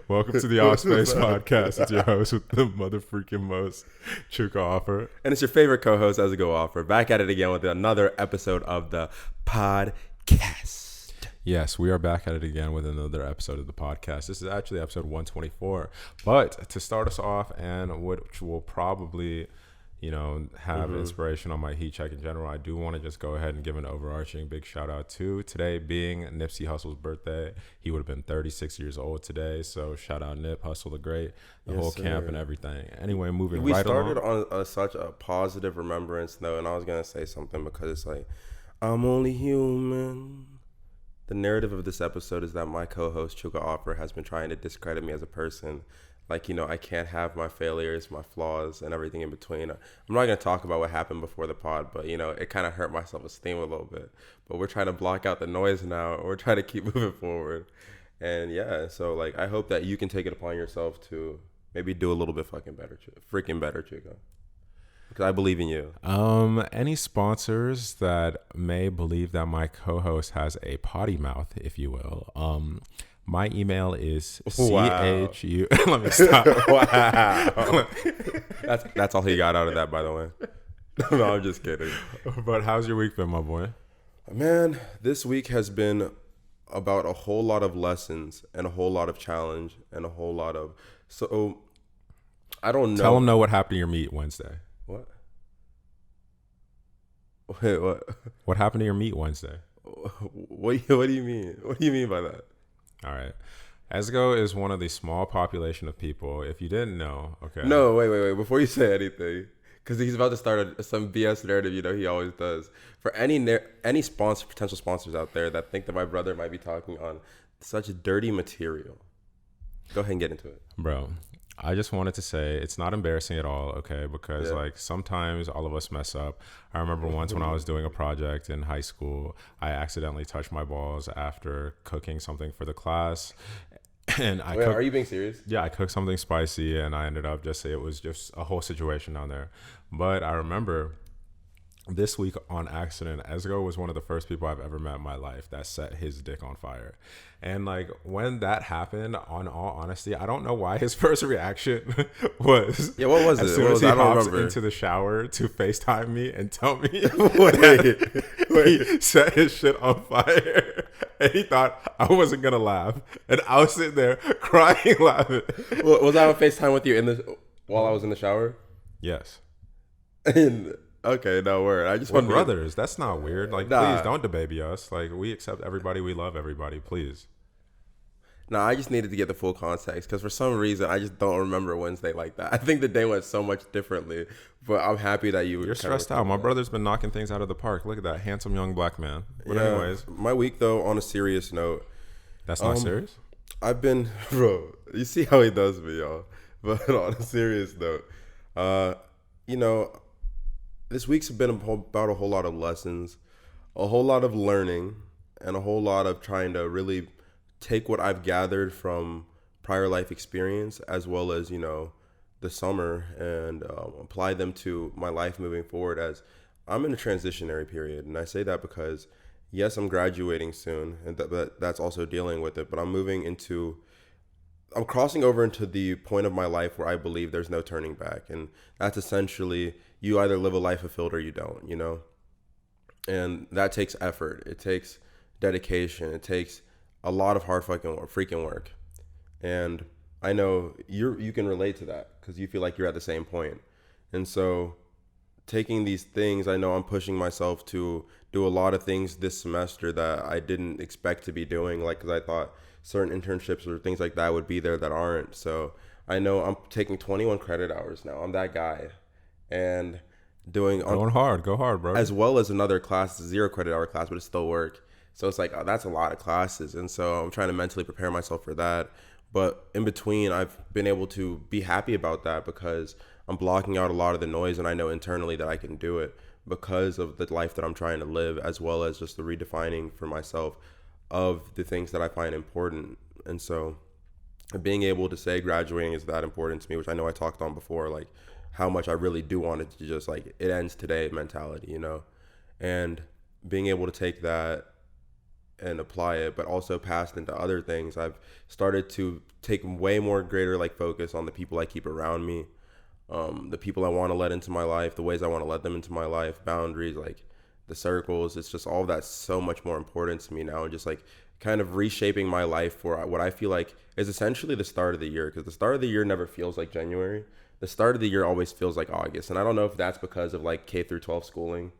Welcome to the Offspace podcast. It's your host with the motherfucking most, Chuka Offer. And it's your favorite co-host, ESGO Offer. Back at it again with another episode of the podcast. Yes, we are back at it again with another episode of the podcast. This is actually episode 124. But to start us off, and which will probably, have inspiration on my heat check in general, I do want to just go ahead and give an overarching big shout out to today being Nipsey Hussle's birthday. He would have been 36 years old today. So shout out Nip, Hussle the Great, the whole camp and everything. Anyway, moving right along. We started on such a positive remembrance note, and I was going to say something because it's like, I'm only human. The narrative of this episode is that my co-host, Chuka Offer, has been trying to discredit me as a person. Like, I can't have my failures, my flaws, and everything in between. I'm not going to talk about what happened before the pod, but, it kind of hurt my self-esteem a little bit. But we're trying to block out the noise now. We're trying to keep moving forward. And, yeah, so, I hope that you can take it upon yourself to maybe do a little bit freaking better, Chuka. Because I believe in you. Any sponsors that may believe that my co-host has a potty mouth, if you will, my email is CHU. Let me stop. Wow. That's all he got out of that, by the way. No, I'm just kidding. But how's your week been, my boy? Man, this week has been about a whole lot of lessons and a whole lot of challenge and a whole lot of... So, I don't know. Tell them what happened to your meet Wednesday. What? Wait, what? What happened to your meet Wednesday? What do you mean? What do you mean by that? All right. ESGO is one of the small population of people. If you didn't know, okay. No, wait. Before you say anything, because he's about to start some BS narrative, he always does. For any potential sponsors out there that think that my brother might be talking on such dirty material, go ahead and get into it. Bro, I just wanted to say it's not embarrassing at all, okay? Because sometimes all of us mess up. I remember once when I was doing a project in high school, I accidentally touched my balls after cooking something for the class. And are you being serious? Yeah, I cooked something spicy and I ended up it was just a whole situation down there. But I remember this week on accident, ESGO was one of the first people I've ever met in my life that set his dick on fire. And when that happened, on all honesty, I don't know why his first reaction was... Yeah, what was as it? Soon as he hops remember. into the shower to FaceTime me and tell me Wait. he set his shit on fire. And he thought I wasn't going to laugh. And I was sitting there crying, laughing. Was I on FaceTime with you while I was in the shower? Yes. Okay, no word. I just We're want brothers. That's not weird. Please don't debate us. We accept everybody. We love everybody. Please. No, I just needed to get the full context because for some reason I just don't remember Wednesday like that. I think the day went so much differently, but I'm happy that you're stressed out. My brother's been knocking things out of the park. Look at that handsome young black man. But anyways, my week though, on a serious note, that's not serious. I've been, bro. You see how he does me, y'all. But on a serious note, this week's been about a whole lot of lessons, a whole lot of learning, and a whole lot of trying to really take what I've gathered from prior life experience as well as, the summer and apply them to my life moving forward as I'm in a transitionary period. And I say that because, yes, I'm graduating soon, and that's also dealing with it, but I'm crossing over into the point of my life where I believe there's no turning back. And that's essentially you either live a life fulfilled or you don't, And that takes effort. It takes dedication. It takes a lot of hard freaking work. And I know you can relate to that because you feel like you're at the same point. And so taking these things, I know I'm pushing myself to do a lot of things this semester that I didn't expect to be doing, because I thought certain internships or things like that would be there that aren't. So I know I'm taking 21 credit hours now. I'm that guy. And go hard, bro. As well as another class, 0 credit hour class, but it's still work. So it's that's a lot of classes. And so I'm trying to mentally prepare myself for that. But in between, I've been able to be happy about that because I'm blocking out a lot of the noise. And I know internally that I can do it because of the life that I'm trying to live, as well as just the redefining for myself of the things that I find important. And so being able to say graduating is that important to me, which I know I talked on before, how much I really do want it to just it ends today mentality, and being able to take that and apply it, but also passed into other things. I've started to take way more greater like focus on the people I keep around me, the people I want to let into my life, the ways I want to let them into my life, boundaries, like the circles. It's just all of that's so much more important to me now, and just like kind of reshaping my life for what I feel like is essentially the start of the year, because the start of the year never feels like January. The start of the year always feels like August, and I don't know if that's because of like K through 12 schooling.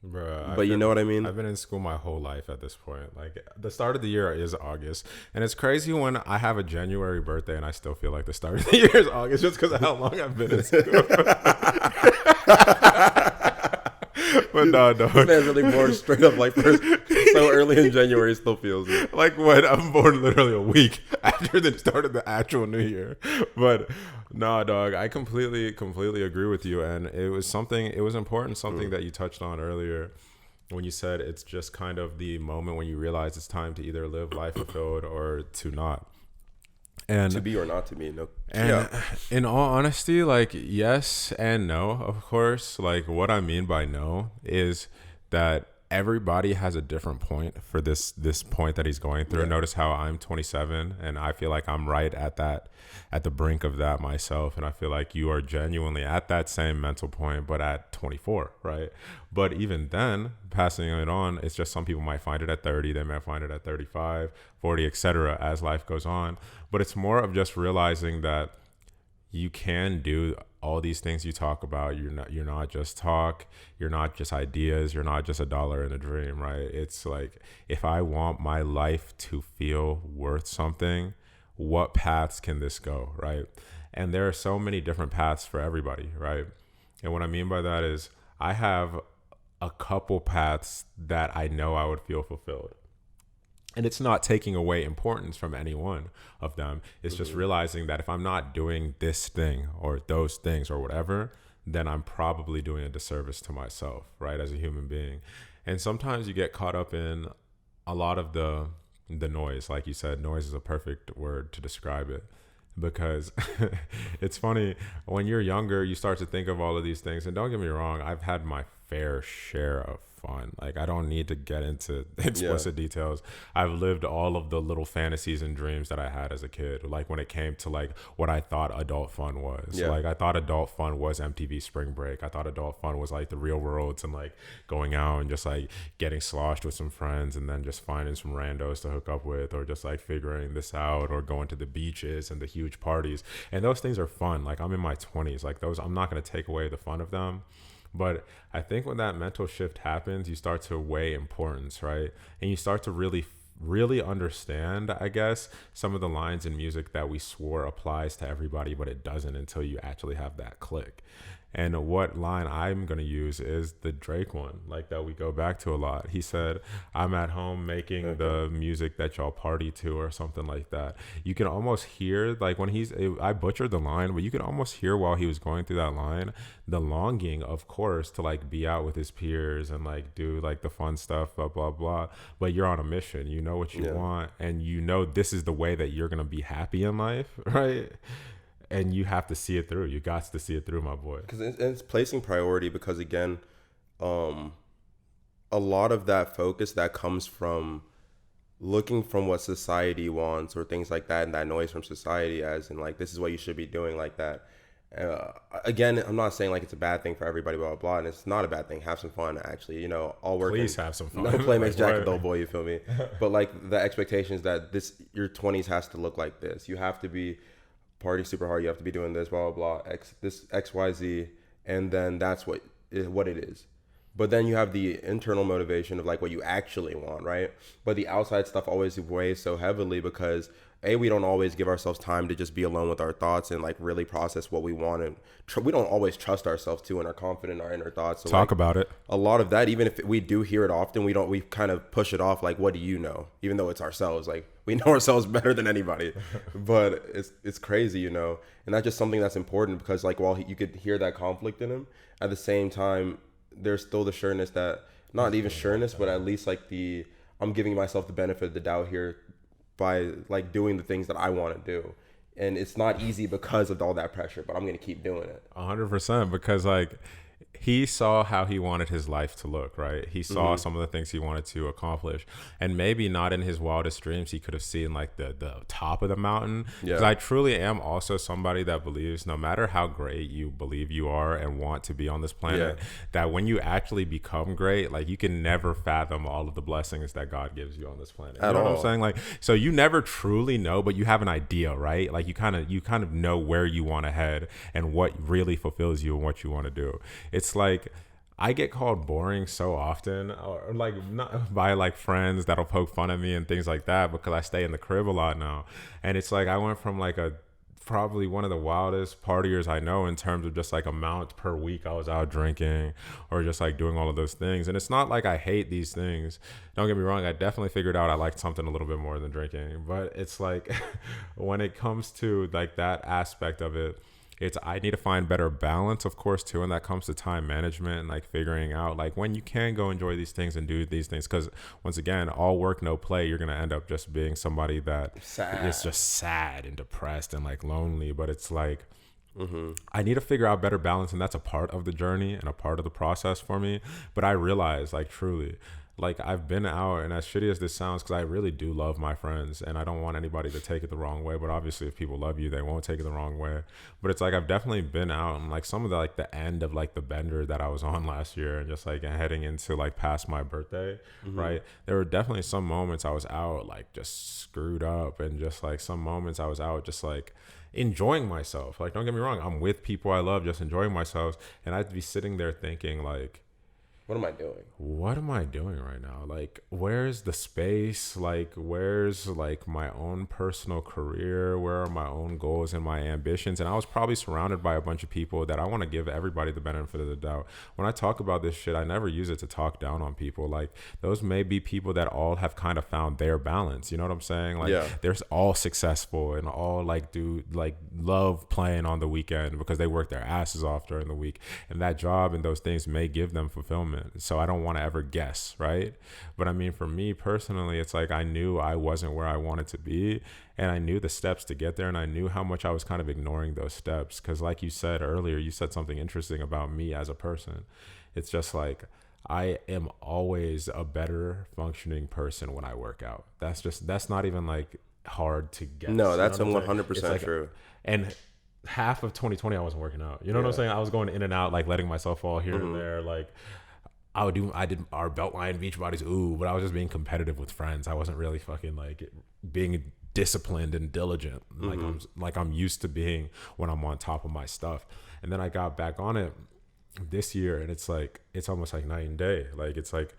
Bruh, But you know what I mean? I've been in school my whole life at this point. Like the start of the year is August, and it's crazy when I have a January birthday and I still feel like the start of the year is August just because of how long I've been in school. But no, This man's really born straight up like first, so early in January, it still feels it. like what, I'm born literally a week after the start of the actual new year. But no, dog, I completely agree with you. And it was important, something that you touched on earlier when you said it's just kind of the moment when you realize it's time to either live life fulfilled or to not. And To be or not to be, no. and in all honesty, like, yes and no, of course. Like, what I mean by no is that everybody has a different point for this point that he's going through. Yeah. Notice how I'm 27 and I feel like I'm right at the brink of that myself. And I feel like you are genuinely at that same mental point, but at 24, right? But even then, passing it on, it's just some people might find it at 30, they might find it at 35, 40, etc. as life goes on. But it's more of just realizing that you can do all these things you talk about. You're not just talk, you're not just ideas, you're not just a dollar in a dream, right? It's like, if I want my life to feel worth something, what paths can this go, right? And there are so many different paths for everybody, right? And what I mean by that is I have a couple paths that I know I would feel fulfilled. And it's not taking away importance from any one of them. It's just realizing that if I'm not doing this thing or those things or whatever, then I'm probably doing a disservice to myself, right, as a human being. And sometimes you get caught up in a lot of the noise. Like you said, noise is a perfect word to describe it. Because it's funny, when you're younger, you start to think of all of these things. And don't get me wrong, I've had my fair share of fun. Like, I don't need to get into explicit details. I've lived all of the little fantasies and dreams that I had as a kid. Like, when it came to like what I thought adult fun was. Like, I thought adult fun was MTV Spring Break. I thought adult fun was like the Real Worlds and like going out and just like getting sloshed with some friends and then just finding some randos to hook up with, or just like figuring this out, or going to the beaches and the huge parties. And those things are fun. Like, I'm in my 20s. Like, those, I'm not going to take away the fun of them. But I think when that mental shift happens, you start to weigh importance, right? And you start to really understand, I guess, some of the lines in music that we swore applies to everybody, but it doesn't until you actually have that click. And what line I'm going to use is the Drake one, like that we go back to a lot. He said, I'm at home making the music that y'all party to, or something like that. You can almost hear, like, when I butchered the line, but you can almost hear while he was going through that line, the longing, of course, to like be out with his peers and like do like the fun stuff, blah, blah, blah. But you're on a mission. You know what you want, and you know this is the way that you're going to be happy in life, right? And you have to see it through. You got to see it through, my boy. Because it's placing priority. Because again, a lot of that focus that comes from looking from what society wants or things like that, and that noise from society, as in like, this is what you should be doing, like that. Again, I'm not saying like it's a bad thing for everybody, blah, blah, blah. And it's not a bad thing. Have some fun, actually. You know, all work. Please have some fun. No play makes like, Jack a dull boy, you feel me? But like, the expectations that your 20s has to look like this. You have to be party super hard, you have to be doing this, blah, blah, blah, this XYZ, and then that's what it is. But then you have the internal motivation of like what you actually want, right? But the outside stuff always weighs so heavily because we don't always give ourselves time to just be alone with our thoughts and like really process what we want, and we don't always trust ourselves too and are confident in our inner thoughts. So talk about it. A lot of that, even if we do hear it often, we kind of push it off like, what do you know? Even though it's ourselves, like, we know ourselves better than anybody. But it's crazy, you know. And that's just something that's important, because like, while you could hear that conflict in him, at the same time there's still the sureness, that not even sureness, but at least like I'm giving myself the benefit of the doubt here by like doing the things that I want to do. And it's not easy because of all that pressure, but I'm going to keep doing it. 100%, because like, he saw how he wanted his life to look, right? He saw some of the things he wanted to accomplish, and maybe not in his wildest dreams he could have seen like the top of the mountain. Because I truly am also somebody that believes no matter how great you believe you are and want to be on this planet, that when you actually become great, like you can never fathom all of the blessings that God gives you on this planet. You know what I'm saying? Like, so you never truly know, but you have an idea, right? Like you kind of know where you want to head and what really fulfills you and what you want to do. It's like I get called boring so often, or like not by like friends that'll poke fun at me and things like that, because I stay in the crib a lot now. And it's like I went from like probably one of the wildest partiers I know in terms of just like amount per week I was out drinking or just like doing all of those things. And it's not like I hate these things. Don't get me wrong. I definitely figured out I liked something a little bit more than drinking, but it's like when it comes to like that aspect of it, I need to find better balance, of course, too. And that comes to time management and like figuring out like when you can go enjoy these things and do these things. Because once again, all work, no play, you're going to end up just being somebody that is just sad and depressed and like lonely. But it's like, I need to figure out better balance. And that's a part of the journey and a part of the process for me. But I realize like truly, like I've been out, and as shitty as this sounds, because I really do love my friends and I don't want anybody to take it the wrong way, but obviously if people love you, they won't take it the wrong way. But it's like I've definitely been out, and like some of the like the end of like the bender that I was on last year and just like heading into like past my birthday, right? There were definitely some moments I was out like just screwed up, and just like some moments I was out just like enjoying myself. Like, don't get me wrong, I'm with people I love, just enjoying myself, and I'd be sitting there thinking like, what am I doing? What am I doing right now? Like, where's the space? Like, where's like my own personal career? Where are my own goals and my ambitions? And I was probably surrounded by a bunch of people that I want to give everybody the benefit of the doubt. When I talk about this shit, I never use it to talk down on people. Like, those may be people that all have kind of found their balance. You know what I'm saying? Like, they're all successful and all like do like love playing on the weekend because they work their asses off during the week. And that job and those things may give them fulfillment. So I don't want to ever guess, right? But I mean, for me personally, it's like I knew I wasn't where I wanted to be, and I knew the steps to get there, and I knew how much I was kind of ignoring those steps. Because like you said earlier, you said something interesting about me as a person. It's just like I am always a better functioning person when I work out. That's not even like hard to guess. No, that's 100% like, true. And half of 2020 I wasn't working out. You know what I'm saying? I was going in and out, like letting myself fall here and there, like I did our Beltline beach bodies, but I was just being competitive with friends. I wasn't really fucking like being disciplined and diligent like I'm used to being when I'm on top of my stuff. And then I got back on it this year, and it's like it's almost like night and day. Like it's like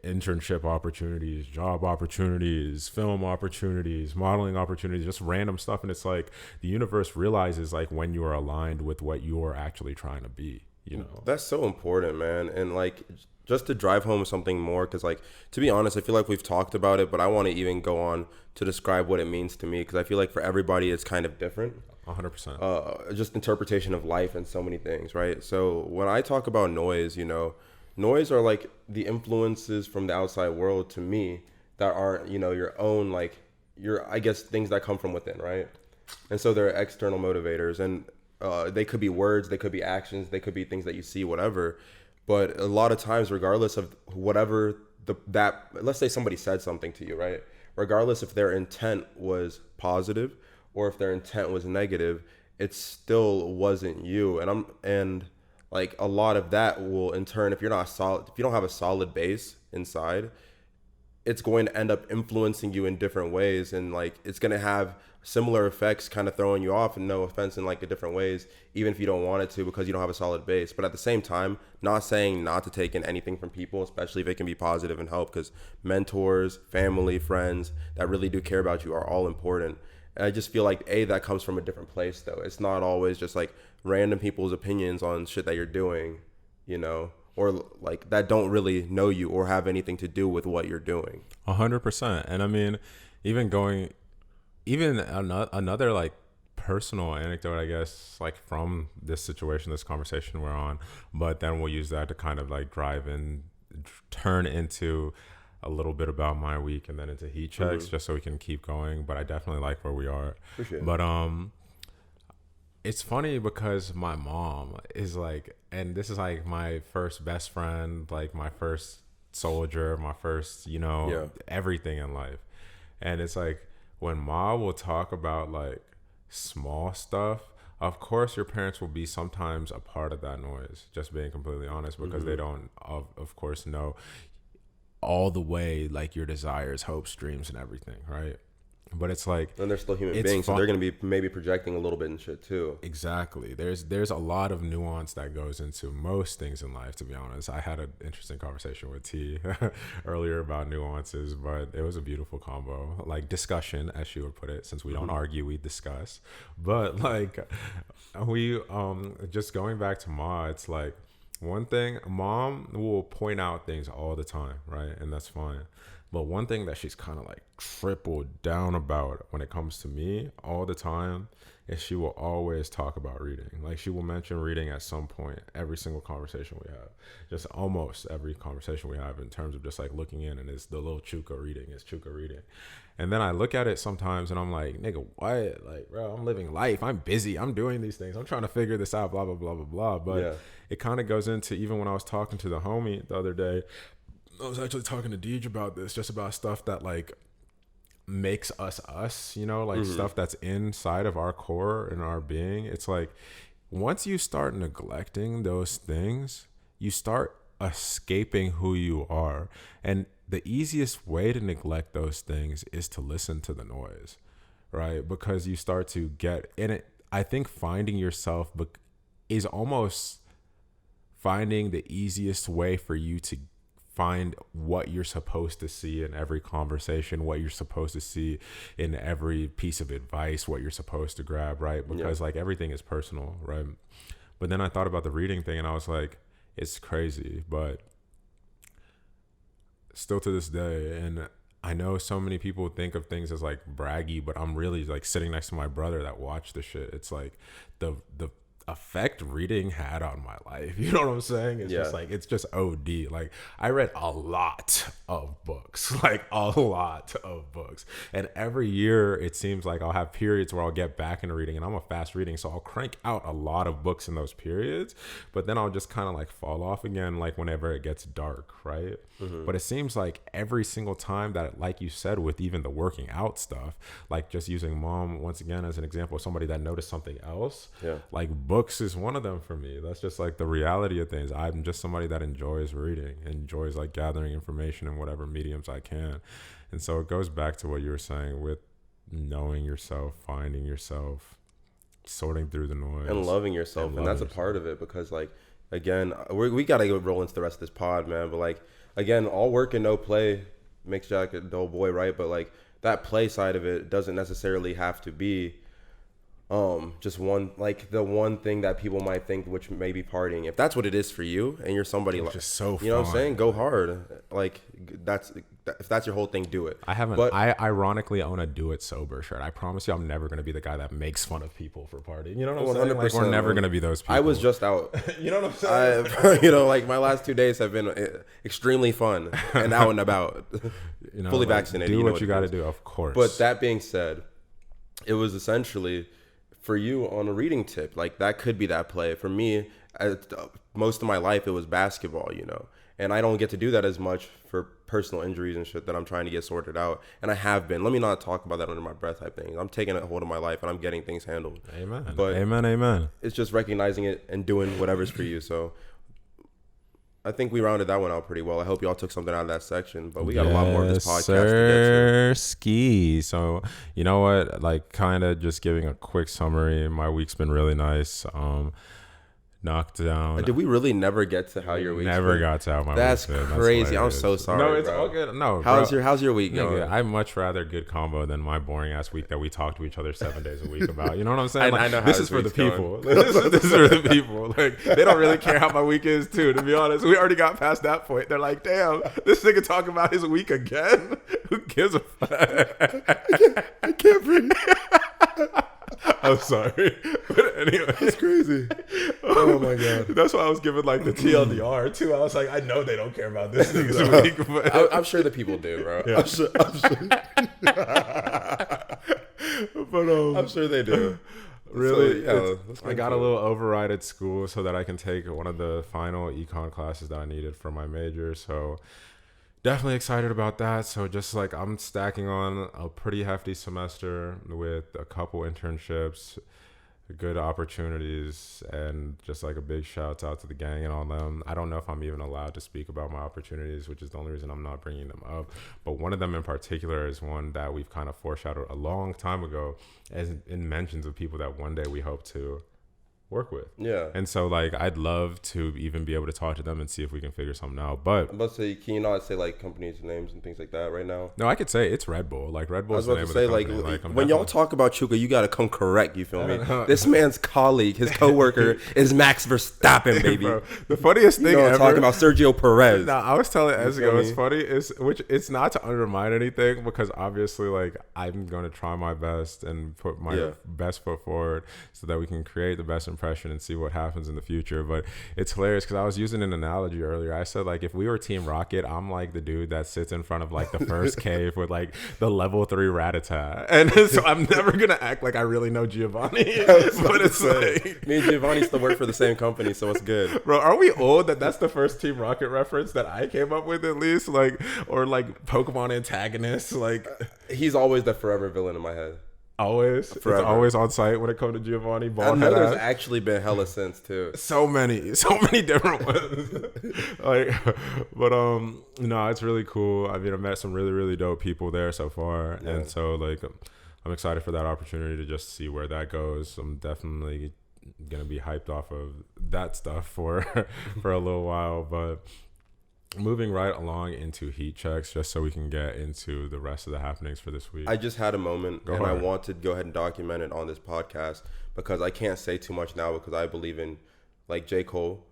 internship opportunities, job opportunities, film opportunities, modeling opportunities, just random stuff. And it's like the universe realizes like when you are aligned with what you're actually trying to be. You know, that's so important, man. And like just to drive home something more, because like to be honest, I feel like we've talked about it, but I want to even go on to describe what it means to me, because I feel like for everybody it's kind of different. 100%. Just interpretation of life and so many things, right? So when I talk about noise, you know, noise are like the influences from the outside world to me that aren't, you know, your own, like I guess things that come from within, right? And so they're external motivators, and they could be words, they could be actions, they could be things that you see, whatever. But a lot of times, regardless of whatever let's say somebody said something to you, right? Regardless if their intent was positive or if their intent was negative, it still wasn't you. And like a lot of that will in turn, if you don't have a solid base inside, it's going to end up influencing you in different ways, and like it's going to have similar effects, kind of throwing you off, and no offense, in like different ways, even if you don't want it to, because you don't have a solid base. But at the same time, not saying not to take in anything from people, especially if it can be positive and help, because mentors, family, friends that really do care about you are all important. And I just feel like that comes from a different place though. It's not always just like random people's opinions on shit that you're doing, you know, or like that don't really know you or have anything to do with what you're doing. 100%. And I mean, even another like personal anecdote, I guess, like from this situation, this conversation we're on, but then we'll use that to kind of like drive and turn into a little bit about my week and then into heat checks, just so we can keep going. But I definitely like where we are. Appreciate it. But it's funny because my mom is like, and this is like my first best friend, like my first soldier, my first, everything in life. And it's like when mom will talk about like small stuff, of course your parents will be sometimes a part of that noise, just being completely honest, because they don't, of course, know all the way like your desires, hopes, dreams, and everything, right? But it's like, and they're still human beings, so they're going to be maybe projecting a little bit and shit too. Exactly. There's a lot of nuance that goes into most things in life, to be honest. I had an interesting conversation with T earlier about nuances, but it was a beautiful combo, like discussion, as she would put it, since we don't argue, we discuss. But like we just going back to Ma, it's like one thing, mom will point out things all the time, right? And that's fine. But one thing that she's kind of like tripled down about when it comes to me all the time is she will always talk about reading. Like she will mention reading at some point, every single conversation we have, just almost every conversation we have in terms of just like looking in, and it's the little Chuka reading, it's Chuka reading. And then I look at it sometimes and I'm like, nigga, what? Like, bro, I'm living life. I'm busy. I'm doing these things. I'm trying to figure this out, blah, blah, blah, blah, blah. But it kind of goes into, even when I was talking to the homie the other day, I was actually talking to Deej about this, just about stuff that like makes us, like stuff that's inside of our core and our being. It's like once you start neglecting those things, you start escaping who you are. And the easiest way to neglect those things is to listen to the noise, right? Because you start to get in it. I think finding yourself is almost finding the easiest way for you to find what you're supposed to see in every conversation, what you're supposed to see in every piece of advice, what you're supposed to grab, right? Because like everything is personal, right? But then I thought about the reading thing and I was like, it's crazy, but still to this day, and I know so many people think of things as like braggy, but I'm really like sitting next to my brother that watched the shit. It's like the effect reading had on my life, you know what I'm saying? It's just like, it's just OD. Like I read a lot of books, and every year it seems like I'll have periods where I'll get back into reading, and I'm a fast reading, so I'll crank out a lot of books in those periods, but then I'll just kind of like fall off again, like whenever it gets dark, right? But it seems like every single time that, like you said, with even the working out stuff, like just using mom once again as an example of somebody that noticed something else, like books is one of them for me. That's just like the reality of things. I'm just somebody that enjoys reading, enjoys like gathering information in whatever mediums I can. And so it goes back to what you were saying with knowing yourself, finding yourself, sorting through the noise, and loving yourself. And that's a part of it, because like, again, we got to go roll into the rest of this pod, man. But like, again, all work and no play makes Jack a dull boy, right? But like that play side of it doesn't necessarily have to be just one, like the one thing that people might think, which may be partying. If that's what it is for you, and you're somebody like, just so you know what I'm saying, go hard. Like if that's your whole thing, do it. I ironically own a do it sober shirt. I promise you, I'm never gonna be the guy that makes fun of people for partying. You know what I'm saying? Like, we're never gonna be those people. I was just out. You know what I'm saying? Like my last 2 days have been extremely fun and out and about, fully vaccinated. Do what you got to do, of course. But that being said, it was essentially for you on a reading tip. Like that could be that play. For me, most of my life it was basketball, and I don't get to do that as much for personal injuries and shit that I'm trying to get sorted out. And I have been. Let me not talk about that under my breath type thing. I'm taking a hold of my life and I'm getting things handled. Amen. But amen. It's just recognizing it and doing whatever's for you. So I think we rounded that one out pretty well. I hope y'all took something out of that section, but we got a lot more of this podcast to get to. Ski. So, you know what? Like, kind of just giving a quick summary. My week's been really nice. Knocked down. Did we really never get to how your week? Never got to how my That's week's been. crazy. I'm so sorry. No, it's bro. all good. No, how's your week going? I'd much rather good combo than my boring ass week that we talk to each other 7 days a week about. You know what I'm saying? Like, I know how this is for the going. people. This is for the people. Like, they don't really care how my week is too. To be honest, we already got past that point. They're like, damn, this nigga talking about his week again. Who gives a fuck? I can't breathe. I'm sorry, but anyway, it's crazy. Oh my god, that's why I was giving like the TLDR too. I was like, I know they don't care about this nigga's week, but I'm sure the people do, bro. Yeah. I'm sure. But I'm sure they do. Really? So, I got a little override at school so that I can take one of the final econ classes that I needed for my major. So definitely excited about that. So just like I'm stacking on a pretty hefty semester with a couple internships, good opportunities, and just like a big shout out to the gang and all them. I don't know if I'm even allowed to speak about my opportunities, which is the only reason I'm not bringing them up. But one of them in particular is one that we've kind of foreshadowed a long time ago, as in mentions of people that one day we hope to work with. Yeah. And so like I'd love to even be able to talk to them and see if we can figure something out. But I'm about to say, can you not say like companies' names and things like that right now? no, I could say it's Red Bull. Like Red Bull's the name of the company. Like when y'all talk about Chuka, you gotta come correct. You feel me? This man's colleague, his coworker, is Max Verstappen, baby. Bro, the funniest thing ever. Talking about Sergio Perez. No, I was telling ESGO, it's funny. It's not to undermine anything, because obviously, like, I'm going to try my best and put my best foot forward so that we can create the best impression and see what happens in the future. But it's hilarious because I was using an analogy earlier. I said, like, if we were Team Rocket, I'm like the dude that sits in front of like the first cave with like the level 3 rat-a-tat, and so I'm never gonna act like I really know Giovanni. But it's like me and Giovanni still work for the same company, so it's good. Bro, are we old that that's the first Team Rocket reference that I came up with, at least? Like, or like Pokemon antagonists? Like, he's always the forever villain in my head. Always, forever. It's always on site when it comes to Giovanni. I know there's actually been hella since too. So many different ones. Like, but no, it's really cool. I mean, I've met some really, really dope people there so far, and so like, I'm excited for that opportunity to just see where that goes. I'm definitely gonna be hyped off of that stuff for a little while, but. Moving right along into heat checks, just so we can get into the rest of the happenings for this week. I just had a moment, I want to go ahead and document it on this podcast, because I can't say too much now, because I believe in, like J. Cole,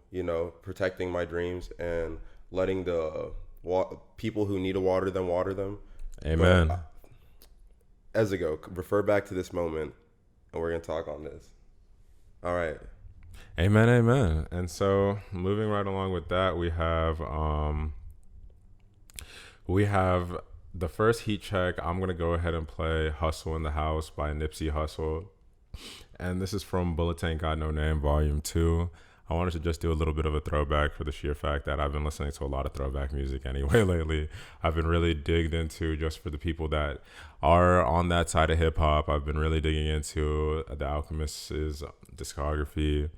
protecting my dreams and letting the people who need to water them. Amen. But, ESGO, refer back to this moment, and we're going to talk on this. All right. Amen, amen. And so moving right along with that, we have the first heat check. I'm going to go ahead and play Hussle in the House by Nipsey Hussle. And this is from Bulletin Got No Name, Volume 2. I wanted to just do a little bit of a throwback for the sheer fact that I've been listening to a lot of throwback music anyway lately. I've been really digged into, just for the people that are on that side of hip hop, I've been really digging into The Alchemist's discography,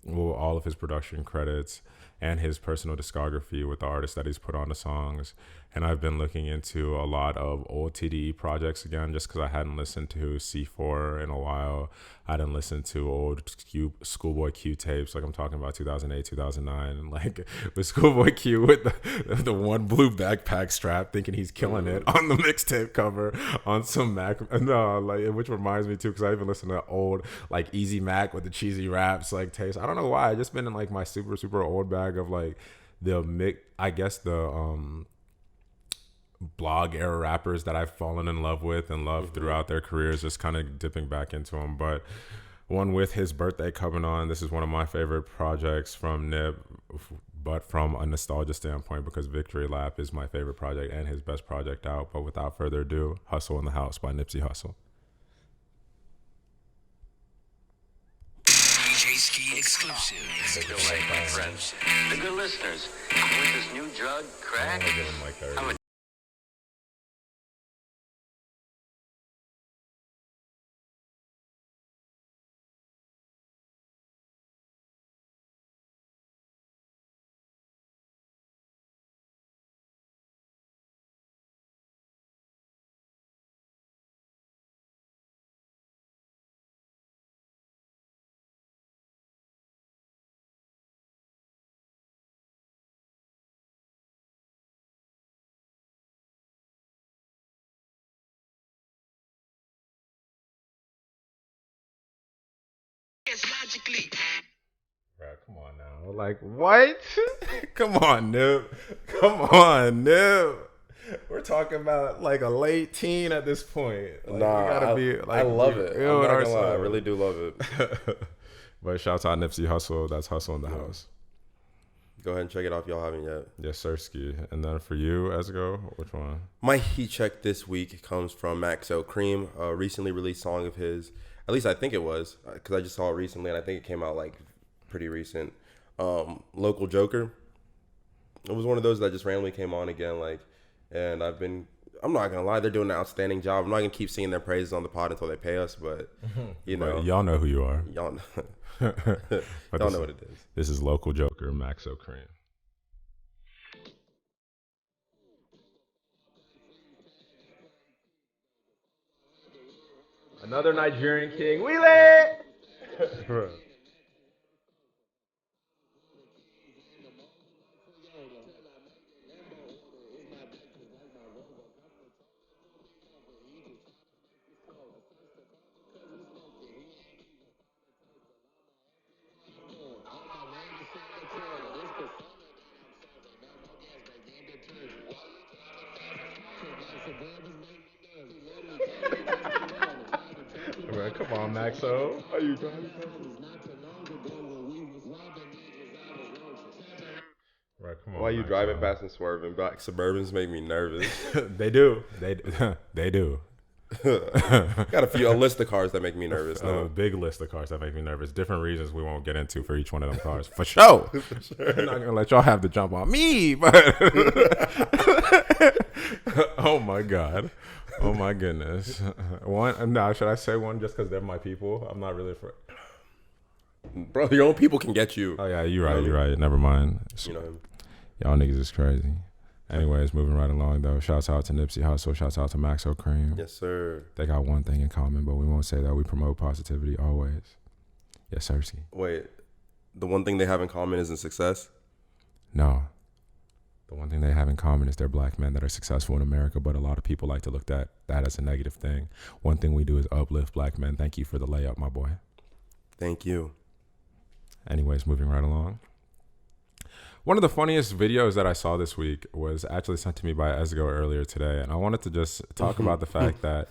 all of his production credits, and his personal discography with the artists that he's put on the songs. And I've been looking into a lot of old TDE projects again, just because I hadn't listened to C4 in a while. I didn't listen to old Schoolboy Q tapes, like I'm talking about 2008, 2009, like with Schoolboy Q with the one blue backpack strap, thinking he's killing it on the mixtape cover on some Mac. No, like, which reminds me too, because I even listened to old like Easy Mac with the cheesy raps like tapes. I don't know why. I just been in like my super, super old bag of like the blog era rappers that I've fallen in love with and loved throughout their careers, just kind of dipping back into them. But one with his birthday coming on, this is one of my favorite projects from Nip, but from a nostalgia standpoint, because Victory Lap is my favorite project and his best project out. But without further ado, Hussle in the House by Nipsey Hussle. Exclusive. My friends, the good listeners, with this new drug, crack. Logically. Bro, come on now. Like, what? Come on, Nip. We're talking about like a late teen at this point. Like, I love it. I'm not gonna lie, I really do love it. But shout out Nipsey Hussle. That's Hussle in the House. Go ahead and check it out if y'all haven't yet. Yes, sir, Ski. And then for you, ESGO, which one? My heat check this week comes from Maxo. Kream, a recently released song of his. At least I think it was, because I just saw it recently, and I think it came out like pretty recent. Local Joker. It was one of those that just randomly came on again, like, and I'm not gonna lie, they're doing an outstanding job. I'm not gonna keep singing their praises on the pod until they pay us, but you know, but y'all know who you are. Y'all know, y'all know what it is. This is Local Joker, Maxo, Kream. Another Nigerian king. We lit. Man, come on, Maxo. Are you driving? Right, come on. Why you driving fast and swerving? Black Suburbans make me nervous. They do. They do. Got a list of cars that make me nervous. A big list of cars that make me nervous. Different reasons we won't get into for each one of them cars. For sure. For sure. I'm not gonna let y'all have the jump on me, but oh my god. Oh my goodness. One. No, should I say one just because they're my people? I'm not really afraid. Bro, your own people can get you. Oh yeah, you're right. You're right. Never mind. You know him. Y'all niggas is crazy. Anyways, moving right along though. Shouts out to Nipsey Hussle. Shouts out to Maxo, Kream. Yes, sir. They got one thing in common, but we won't say that. We promote positivity always. Yes, sir. Wait, the one thing they have in common isn't success? No. The one thing they have in common is they're black men that are successful in America, but a lot of people like to look at that as a negative thing. One thing we do is uplift black men. Thank you for the layup, my boy. Thank you. Anyways, moving right along. One of the funniest videos that I saw this week was actually sent to me by ESGO earlier today, and I wanted to just talk about the fact that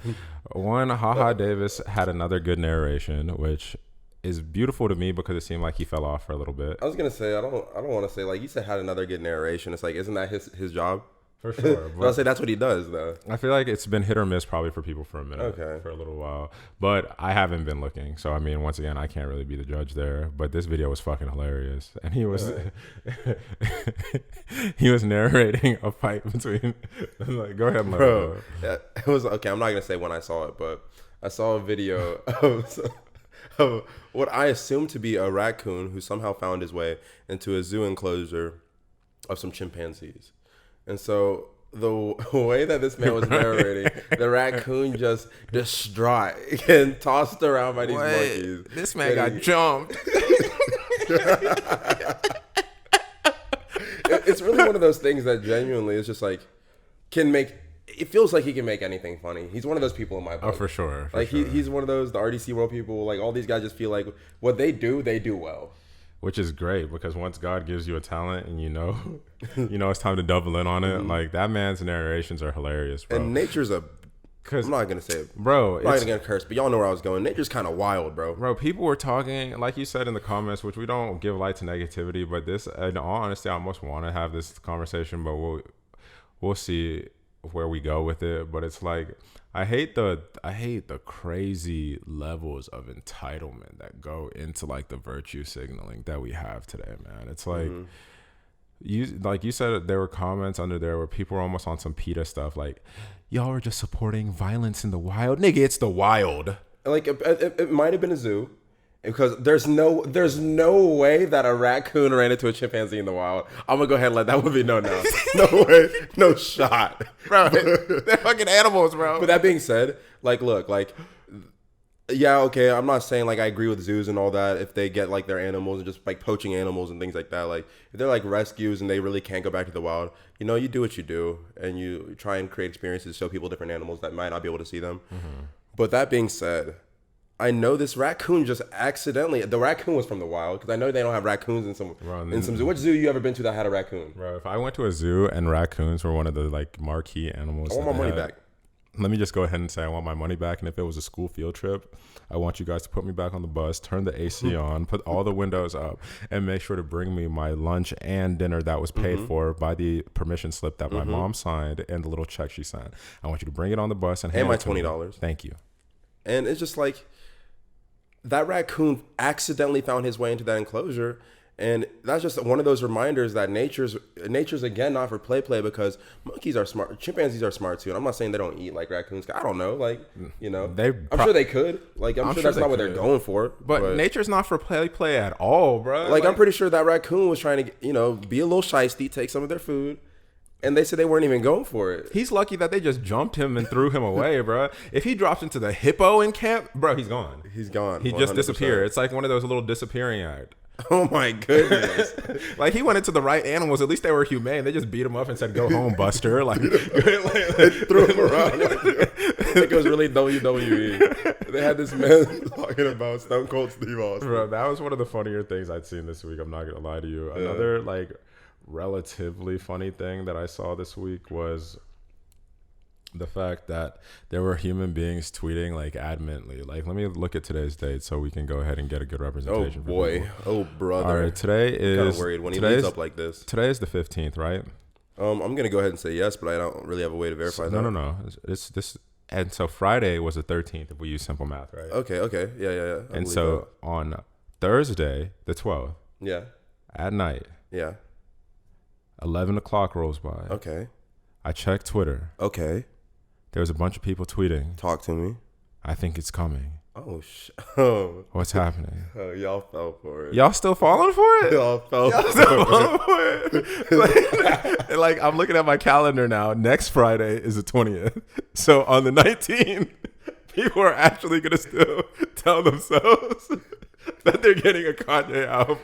one, Haha Davis had another good narration, which is beautiful to me because it seemed like he fell off for a little bit. I was gonna say I don't want to say, like you said, had another good narration. It's like, isn't that his job? For sure. But I'll say that's what he does though. I feel like it's been hit or miss probably for people for a minute, for a little while. But I haven't been looking, so I mean, once again, I can't really be the judge there. But this video was fucking hilarious, and he was he was narrating a fight between. Like, go ahead, bro. Yeah, it was okay. I'm not gonna say when I saw it, but I saw a video of what I assumed to be a raccoon who somehow found his way into a zoo enclosure of some chimpanzees. And so the way that this man was narrating, the raccoon just distraught and tossed around by these monkeys. This man got jumped. It's really one of those things that genuinely is just like it feels like he can make anything funny. He's one of those people in my book. Oh, for sure. He's one of those, the RDC World people, like all these guys just feel like what they do well. Which is great because once God gives you a talent and you know it's time to double in on it, like that man's narrations are hilarious, bro. And nature's I'm not gonna say it, bro. I'm not even gonna curse, but y'all know where I was going. Nature's kind of wild, bro. Bro, people were talking, like you said in the comments, which we don't give light to negativity, but this, in all honesty, I almost want to have this conversation, but we'll see where we go with it. But it's like I hate the crazy levels of entitlement that go into like the virtue signaling that we have today, man. It's like you said, there were comments under there where people were almost on some PETA stuff, like y'all are just supporting violence in the wild. Nigga, it's the wild. Like it might have been a zoo. Because there's no way that a raccoon ran into a chimpanzee in the wild. I'm gonna go ahead and let that one be no. No way, no shot, bro. They're fucking animals, bro. But that being said, like, look, like, yeah, okay. I'm not saying like I agree with zoos and all that if they get like their animals and just like poaching animals and things like that. Like if they're like rescues and they really can't go back to the wild, you do what you do and you try and create experiences, show people different animals that might not be able to see them. Mm-hmm. But that being said, I know this raccoon just accidentally. The raccoon was from the wild because I know they don't have raccoons in some zoo. What zoo you ever been to that had a raccoon? Bro, if I went to a zoo and raccoons were one of the like marquee animals, I want my money back. Let me just go ahead and say I want my money back. And if it was a school field trip, I want you guys to put me back on the bus, turn the AC on, put all the windows up, and make sure to bring me my lunch and dinner that was paid for by the permission slip that my mom signed and the little check she signed. I want you to bring it on the bus and my $20. Thank you. And it's just like, that raccoon accidentally found his way into that enclosure. And that's just one of those reminders that nature's again not for play because monkeys are smart, chimpanzees are smart too. And I'm not saying they don't eat like raccoons. I don't know, like I'm sure they could. Like I'm sure that's not what they're going for. But nature's not for play at all, bro. Like I'm pretty sure that raccoon was trying to be a little shiesty, take some of their food. And they said they weren't even going for it. He's lucky that they just jumped him and threw him away, bro. If he drops into the hippo in camp, bro, he's gone. He's gone. He 100%. Just disappeared. It's like one of those little disappearing act. Oh my goodness! Like he went into the right animals. At least they were humane. They just beat him up and said, "Go home, Buster." Like they threw him around. Like, I think it was really WWE. They had this man talking about Stone Cold Steve Austin. Bro, that was one of the funnier things I'd seen this week. I'm not gonna lie to you. Another like relatively funny thing that I saw this week was the fact that there were human beings tweeting like adamantly. Like, let me look at today's date so we can go ahead and get a good representation. Oh boy, oh brother. All right, today is. I'm kind of worried when he leads up like this. Today is the 15th, right? I'm gonna go ahead and say yes, but I don't really have a way to verify that. No. It's this, and so Friday was the 13th if we use simple math, right? Okay, yeah. And so on Thursday, the 12th, at night, 11 o'clock rolls by. Okay. I checked Twitter. Okay. There was a bunch of people tweeting. Talk to me. I think it's coming. Oh, what's happening? Oh, y'all fell for it. Y'all still falling for it? Y'all still falling for it. Like, I'm looking at my calendar now. Next Friday is the 20th. So on the 19th, people are actually going to still tell themselves that they're getting a Kanye album.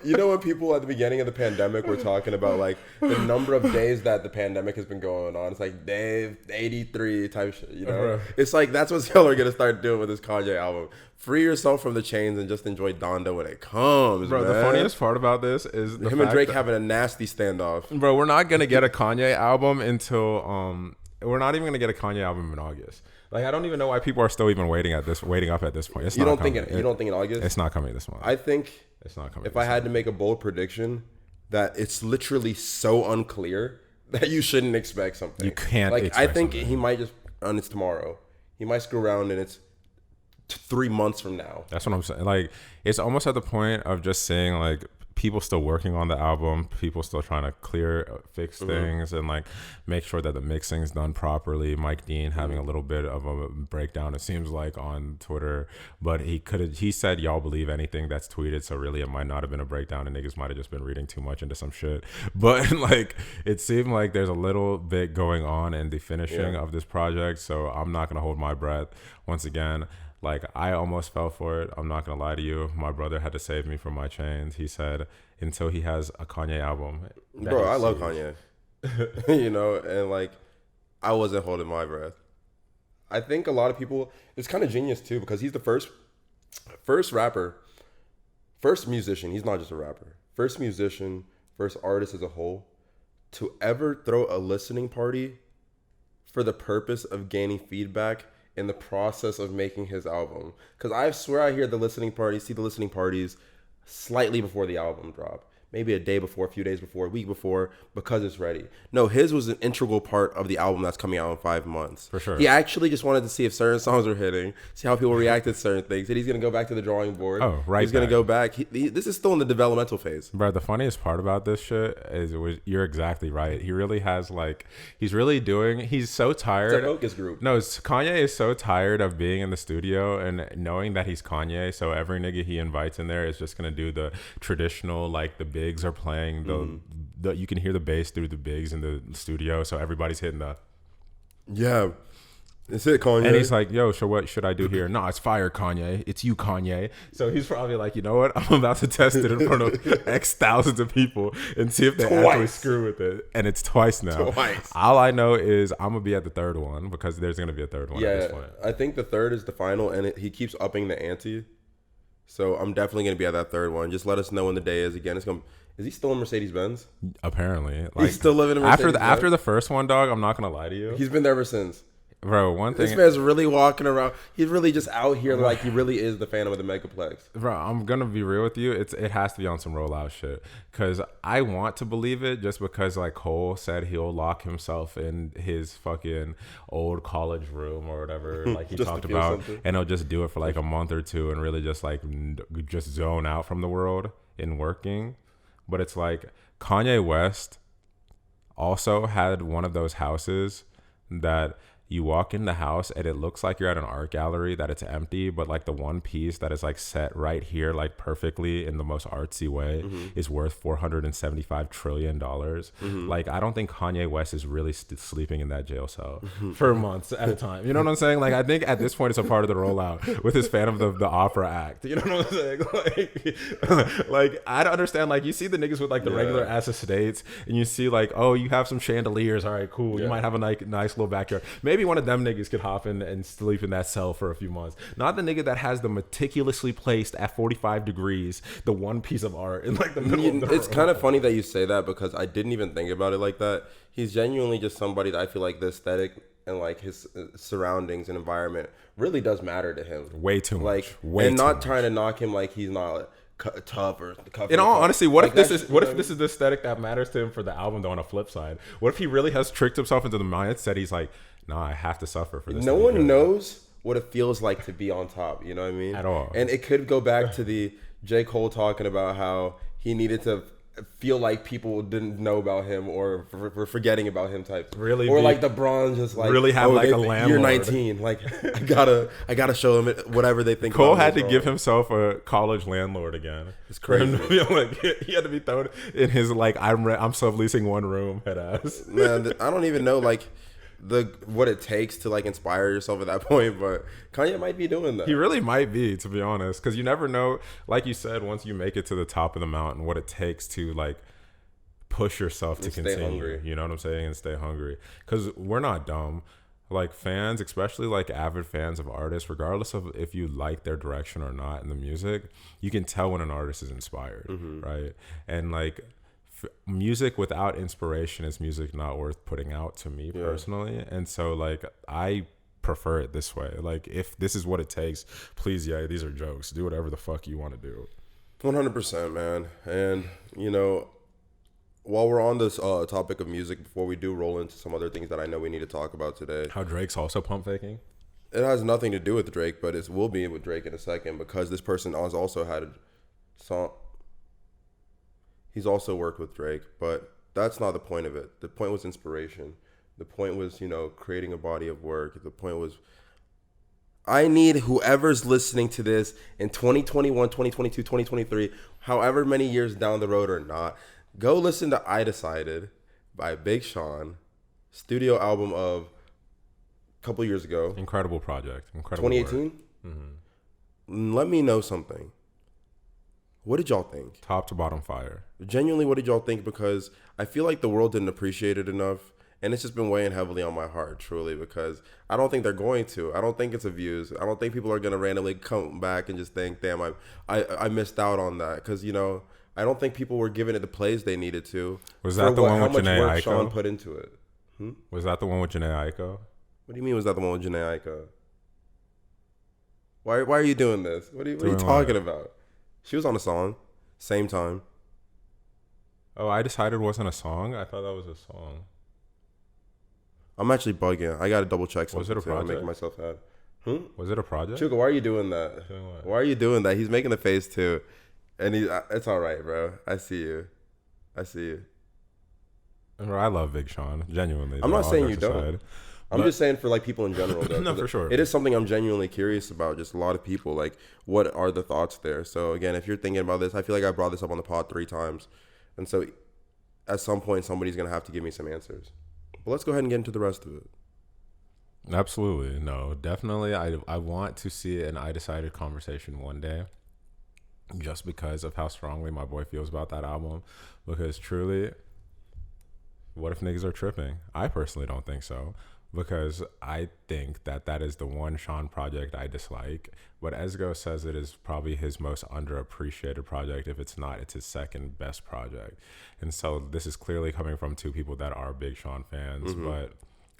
You know when people at the beginning of the pandemic were talking about like the number of days that the pandemic has been going on? It's like day 83 type shit, you know? It's like that's what y'all are going to start doing with this Kanye album. Free yourself from the chains and just enjoy Donda when it comes, bro. Man. The funniest part about this is him and Drake having a nasty standoff. Bro, we're not going to get a Kanye album until we're not even going to get a Kanye album in August. Like, I don't even know why people are still even waiting up at this point. It's you don't think in August? It's not coming this month. I think it's not coming. If I had to make a bold prediction, that it's literally so unclear that you shouldn't expect something. You can't. Like, I think he might just, and it's tomorrow. He might screw around and it's 3 months from now. That's what I'm saying. Like, it's almost at the point of just saying like, people still working on the album, people still trying to fix things and like make sure that the mixing's done properly. Mike Dean having a little bit of a breakdown, it seems like, on Twitter, but he said y'all believe anything that's tweeted, so really it might not have been a breakdown and niggas might have just been reading too much into some shit. But like, it seemed like there's a little bit going on in the finishing of this project, so I'm not gonna hold my breath. Once again, like, I almost fell for it. I'm not going to lie to you. My brother had to save me from my chains. He said until he has a Kanye album. Bro, I love Kanye. You know, and like, I wasn't holding my breath. I think a lot of people, it's kind of genius too, because he's the first rapper, first musician. He's not just a rapper. First musician, first artist as a whole to ever throw a listening party for the purpose of gaining feedback in the process of making his album. Because I swear I see the listening parties slightly before the album drop. Maybe a day before, a few days before, a week before, because it's ready. No, his was an integral part of the album that's coming out in 5 months. For sure. He actually just wanted to see if certain songs were hitting, see how people reacted to certain things. And he's going to go back to the drawing board. Oh, right. He's going to go back. This is still in the developmental phase. Bro, the funniest part about this shit is you're exactly right. He really has he's so tired. It's a focus group. No, Kanye is so tired of being in the studio and knowing that he's Kanye. So every nigga he invites in there is just going to do the traditional, like, the bigs are playing the you can hear the bass through the bigs in the studio, so everybody's hitting the it's it, Kanye. And he's like, yo, so what should I do here? No, it's fire, Kanye. It's you, Kanye. So he's probably like, you know what? I'm about to test it in front of X thousands of people and see if they actually screw with it. And it's twice now. All I know is I'm going to be at the third one because there's going to be a third one at this point. I think the third is the final, and he keeps upping the ante. So I'm definitely going to be at that third one. Just let us know when the day is. Again, is he still in Mercedes-Benz? Apparently. Like, he's still living in Mercedes-Benz? After the first one, dog, I'm not going to lie to you. He's been there ever since. Bro, one thing. This man's really walking around. He's really just out here like he really is the Phantom of the Megaplex. Bro, I'm gonna be real with you. It has to be on some rollout shit. Cause I want to believe it just because like Cole said he'll lock himself in his fucking old college room or whatever, like he talked about, and he'll just do it for like a month or two and really just like just zone out from the world in working. But it's like Kanye West also had one of those houses that you walk in the house and it looks like you're at an art gallery, that it's empty, but like the one piece that is like set right here, like perfectly in the most artsy way, is worth $475 trillion. Like, I don't think Kanye West is really sleeping in that jail cell for months at a time. You know what I'm saying? Like, I think at this point it's a part of the rollout with his Phantom of the Opera act. You know what I'm saying? Like I don't understand. Like, you see the niggas with like the regular ass estates, and you see like, oh, you have some chandeliers. All right, cool. You might have a nice little backyard. Maybe one of them niggas could hop in and sleep in that cell for a few months. Not the nigga that has the meticulously placed at 45 degrees, the one piece of art in like the middle of the It's kind of funny that you say that because I didn't even think about it like that. He's genuinely just somebody that I feel like the aesthetic and like his surroundings and environment really does matter to him. Way too much. And not trying to knock him like he's not tough or in all honesty, what if this is the aesthetic that matters to him for the album though? On a flip side, what if he really has tricked himself into the mindset he's like, nah, I have to suffer for this. No one knows what it feels like to be on top, you know what I mean? At all. And it could go back to the J. Cole talking about how he needed to feel like people didn't know about him or were forgetting about him type. Really? Or like LeBron just like, really have like a landlord. You're 19. Like, I gotta show them whatever they think. Cole had to give himself a college landlord again. It's crazy. He had to be thrown in his like, I'm subleasing one room head ass. Man, I don't even know like what it takes to like inspire yourself at that point, but Kanye might be doing that. He really might be, to be honest, because you never know, like you said, once you make it to the top of the mountain, what it takes to like push yourself to continue. Hungry. You know what I'm saying? And stay hungry, because we're not dumb. Like fans, especially like avid fans of artists, regardless of if you like their direction or not in the music, you can tell when an artist is inspired, right? And like music without inspiration is music not worth putting out to me personally. And so like I prefer it this way. Like, if this is what it takes, please, these are jokes, do whatever the fuck you want to do. 100%, man. And you know, while we're on this topic of music, before we do roll into some other things that I know we need to talk about today, how Drake's also pump faking. It has nothing to do with Drake, but it will be with Drake in a second, because this person has also had a song. He's also worked with Drake, but that's not the point of it. The point was inspiration. The point was, you know, creating a body of work. The point was, I need whoever's listening to this in 2021, 2022, 2023, however many years down the road or not, go listen to I Decided by Big Sean, studio album of a couple years ago. Incredible project. Incredible 2018? Mm-hmm. Let me know something. What did y'all think? Top to bottom fire. Genuinely, what did y'all think? Because I feel like the world didn't appreciate it enough. And it's just been weighing heavily on my heart, truly, because I don't think they're going to. I don't think it's a views. I don't think people are going to randomly come back and just think, damn, I missed out on that. Because, you know, I don't think people were giving it the plays they needed to. Was that the one with Janae Aiko? How much work Sean put into it. Was that the one with Janae Aiko? What do you mean, was that the one with Janae Aiko? Why are you doing this? What are you talking about? She was on a song. Same time. Oh, I Decided wasn't a song? I thought that was a song. I'm actually bugging. I got to double check something. Was it a project? I'm making myself mad. Was it a project? Chuka, why are you doing that? Why are you doing that? He's making the face too. And it's all right, bro. I see you. Bro, I love Big Sean. Genuinely. I'm not saying you don't. I'm just saying for like people in general. Though, no, for sure. It is something I'm genuinely curious about. Just a lot of people. Like, what are the thoughts there? So again, if you're thinking about this, I feel like I brought this up on the pod 3 times. And so at some point, somebody's going to have to give me some answers. But let's go ahead and get into the rest of it. Absolutely. No, definitely. I want to see an I Decided conversation one day, just because of how strongly my boy feels about that album. Because truly, what if niggas are tripping? I personally don't think so, because I think that is the one Sean project I dislike. But ESGO says it is probably his most underappreciated project. If it's not, it's his second best project. And so this is clearly coming from two people that are big Sean fans. But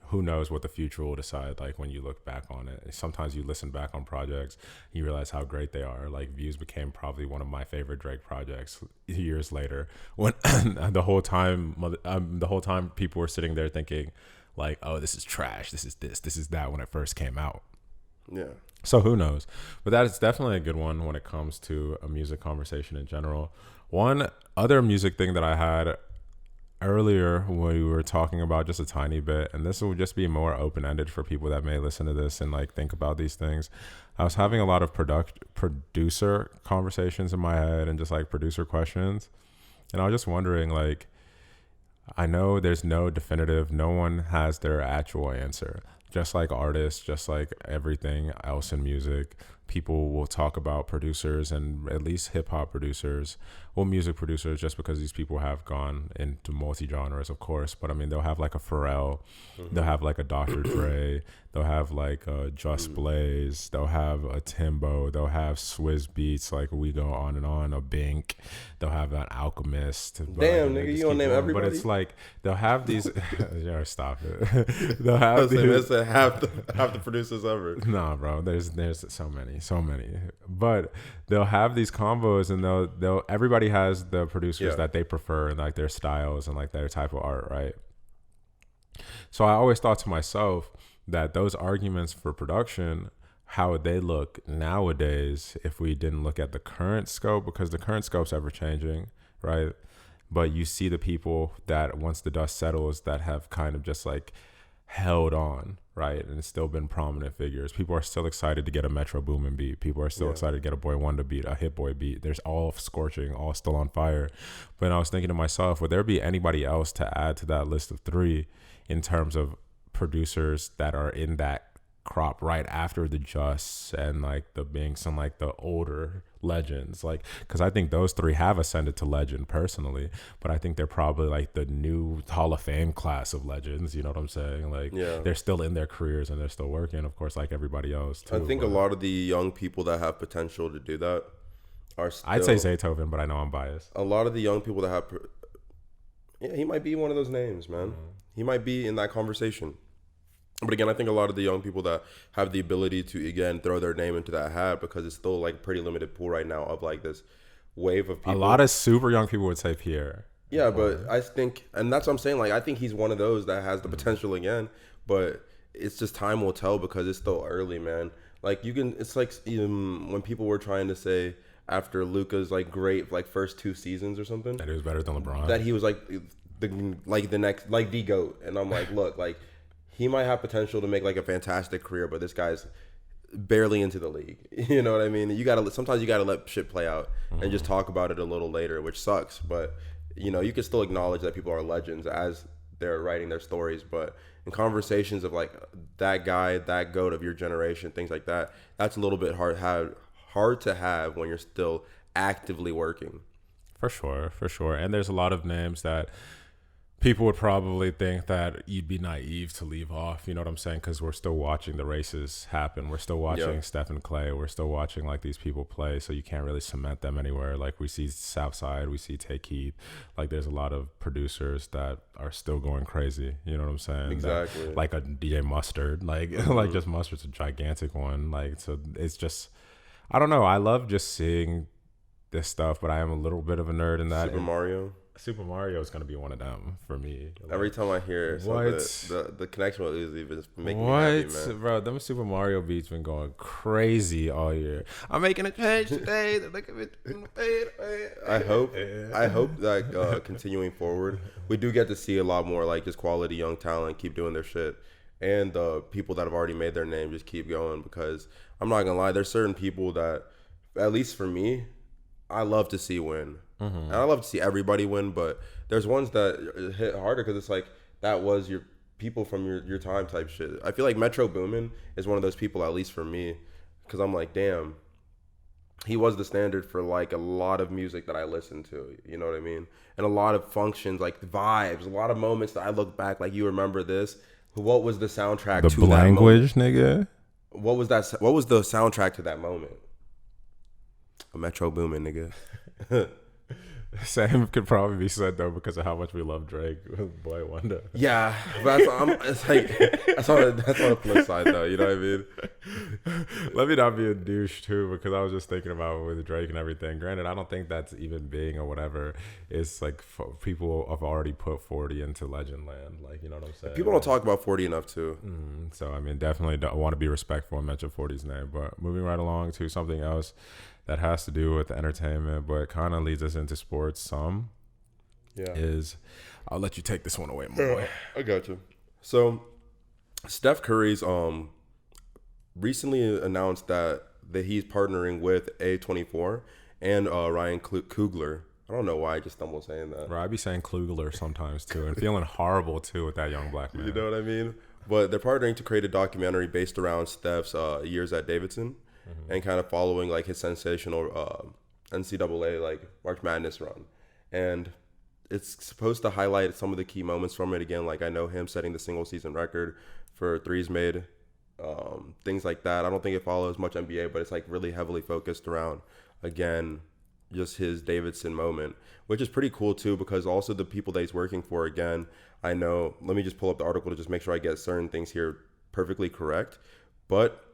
who knows what the future will decide, like when you look back on it. Sometimes you listen back on projects, you realize how great they are. Like Views became probably one of my favorite Drake projects years later, when the whole time people were sitting there thinking like, oh, this is trash, this is that, when it first came out. Yeah. So who knows? But that is definitely a good one when it comes to a music conversation in general. One other music thing that I had earlier when we were talking about, just a tiny bit, and this will just be more open-ended for people that may listen to this and like think about these things. I was having a lot of producer conversations in my head and just like producer questions, and I was just wondering, like, I know there's no definitive, no one has their actual answer. Just like artists, just like everything else in music, people will talk about producers, and at least hip hop producers, well, music producers, just because these people have gone into multi genres, of course. But I mean, they'll have like a Pharrell, they'll have like a Dr. Dre, they'll have like a Just Blaze, they'll have a Timbo, they'll have Swizz Beats, like we go on and on, a Bink, they'll have an Alchemist. Damn, nigga, you don't name everybody. But it's like they'll have these. Yeah, stop it. They'll have these. Half the producers ever. Nah, bro. There's so many. But they'll have these combos, and they'll everybody has the producers that they prefer and like their styles and like their type of art, right? So I always thought to myself that those arguments for production, how would they look nowadays if we didn't look at the current scope, because the current scope's ever changing, right? But you see the people that once the dust settles that have kind of just like held on, right? And it's still been prominent figures. People are still excited to get a Metro Boomin beat. People are still excited to get a Boy Wonder beat, a Hit Boy beat. There's all scorching, all still on fire. But I was thinking to myself, would there be anybody else to add to that list of three in terms of producers that are in that crop right after the Justs and like the Binks and like the older legends, like, because I think those three have ascended to legend personally, but I think they're probably like the new Hall of Fame class of legends, you know what I'm saying? Like, they're still in their careers and they're still working, of course, like everybody else too. I think a lot of the young people that have potential to do that are still, I'd say Zaytoven, but I know I'm biased. A lot of the young people that have he might be one of those names, man. He might be in that conversation. But again, I think a lot of the young people that have the ability to, again, throw their name into that hat, because it's still like pretty limited pool right now of like this wave of people. A lot of super young people would say Pierre. Yeah, but I think, and that's what I'm saying, like, I think he's one of those that has the potential again, but it's just time will tell because it's still early, man. Like, you can, it's like when people were trying to say after Luka's like great like first 2 seasons or something, that he was better than LeBron, that he was like the next, like the GOAT. And I'm like, look, like, he might have potential to make like a fantastic career, but this guy's barely into the league. You know what I mean? Sometimes you gotta let shit play out and just talk about it a little later, which sucks. But you know, you can still acknowledge that people are legends as they're writing their stories. But in conversations of like that guy, that GOAT of your generation, things like that, that's a little bit hard to have when you're still actively working. For sure. And there's a lot of names that people would probably think that you'd be naive to leave off, you know what I'm saying? Because we're still watching the races happen. We're still watching Steph and Clay. We're still watching like these people play. So you can't really cement them anywhere. Like we see Southside, we see Take Heat. Like there's a lot of producers that are still going crazy. You know what I'm saying? Exactly. That, like a DJ Mustard, like like just Mustard's a gigantic one. Like, so it's just, I don't know. I love just seeing this stuff, but I am a little bit of a nerd in that. Super Mario is going to be one of them for me. Every time I hear it, the connection with Uzi is making me happy, man. Bro, them Super Mario beats been going crazy all year. I'm making a change today. I hope that continuing forward, we do get to see a lot more like just quality young talent keep doing their shit, and the people that have already made their name just keep going, because I'm not going to lie, there's certain people that, at least for me, I love to see win. And I love to see everybody win, but there's ones that hit harder because it's like that was your people from your time type shit. I feel like Metro Boomin is one of those people, at least for me, because I'm like, damn, he was the standard for like a lot of music that I listened to, you know what I mean? And a lot of functions, like vibes, a lot of moments that I look back, like, you remember this? What was the soundtrack to that moment? The language, nigga? What was the soundtrack to that moment? A Metro Boomin, nigga. Same could probably be said though because of how much we love Drake with Boy Wonder. Yeah, but it's like that's on the flip side though. You know what I mean? Let me not be a douche too, because I was just thinking about with Drake and everything. Granted, I don't think that's even being or whatever. It's like people have already put 40 into legend land. Like, you know what I'm saying? People don't talk about 40 enough too. So I mean, definitely don't want to be respectful and mention 40's name. But moving right along to something else that has to do with entertainment, but kind of leads us into sports some. Yeah. I'll let you take this one away, my boy. I got you. So, Steph Curry's recently announced that he's partnering with A24 and Ryan Coogler. I don't know why I just stumbled saying that. Right, I be saying Klugler sometimes too, and feeling horrible too with that young black man. You know what I mean? But they're partnering to create a documentary based around Steph's years at Davidson. And kind of following like his sensational NCAA like March Madness run, and it's supposed to highlight some of the key moments from it. Again, like I know him setting the single season record for threes made, things like that. I don't think it follows much NBA, but it's like really heavily focused around again just his Davidson moment, which is pretty cool too because also the people that he's working for. Again, I know. Let me just pull up the article to just make sure I get certain things here perfectly correct, but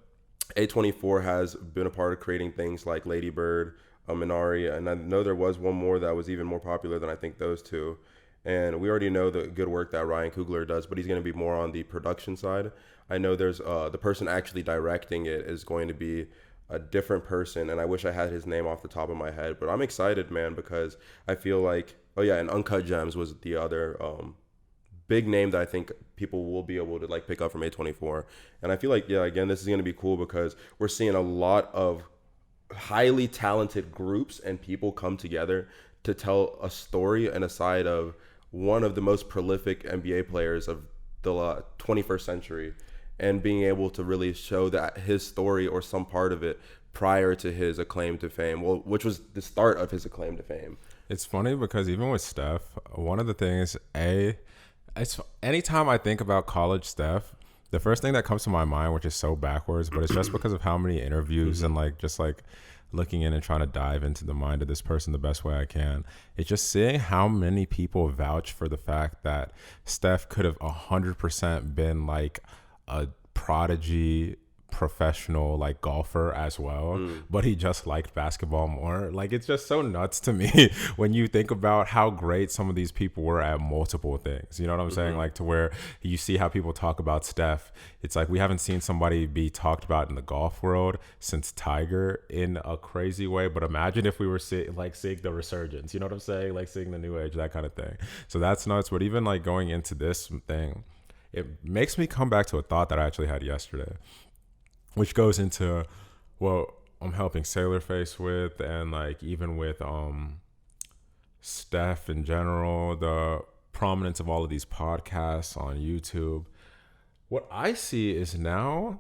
A24 has been a part of creating things like Lady Bird, Minari, and I know there was one more that was even more popular than I think those two. And we already know the good work that Ryan Coogler does, but he's going to be more on the production side. I know there's the person actually directing it is going to be a different person, and I wish I had his name off the top of my head. But I'm excited, man, because I feel like, and Uncut Gems was the other big name that I think people will be able to like pick up from A24. And I feel like, again, this is going to be cool because we're seeing a lot of highly talented groups and people come together to tell a story and a side of one of the most prolific NBA players of the 21st century, and being able to really show that his story or some part of it prior to his acclaim to fame, which was the start of his acclaim to fame. It's funny because even with Steph, one of the things, it's anytime I think about college Steph, the first thing that comes to my mind, which is so backwards, but it's just because of how many interviews and like just like looking in and trying to dive into the mind of this person the best way I can. It's just seeing how many people vouch for the fact that Steph could have 100% been like a prodigy professional like golfer as well, but he just liked basketball more. Like, it's just so nuts to me when you think about how great some of these people were at multiple things. You know what I'm saying? Like, to where you see how people talk about Steph, it's like we haven't seen somebody be talked about in the golf world since Tiger in a crazy way. But imagine if we were seeing the resurgence, you know what I'm saying? Like seeing the new age, that kind of thing. So that's nuts. But even like going into this thing, it makes me come back to a thought that I actually had yesterday, which goes into what I'm helping Sailorface with, and like even with Steph in general, the prominence of all of these podcasts on YouTube. What I see is now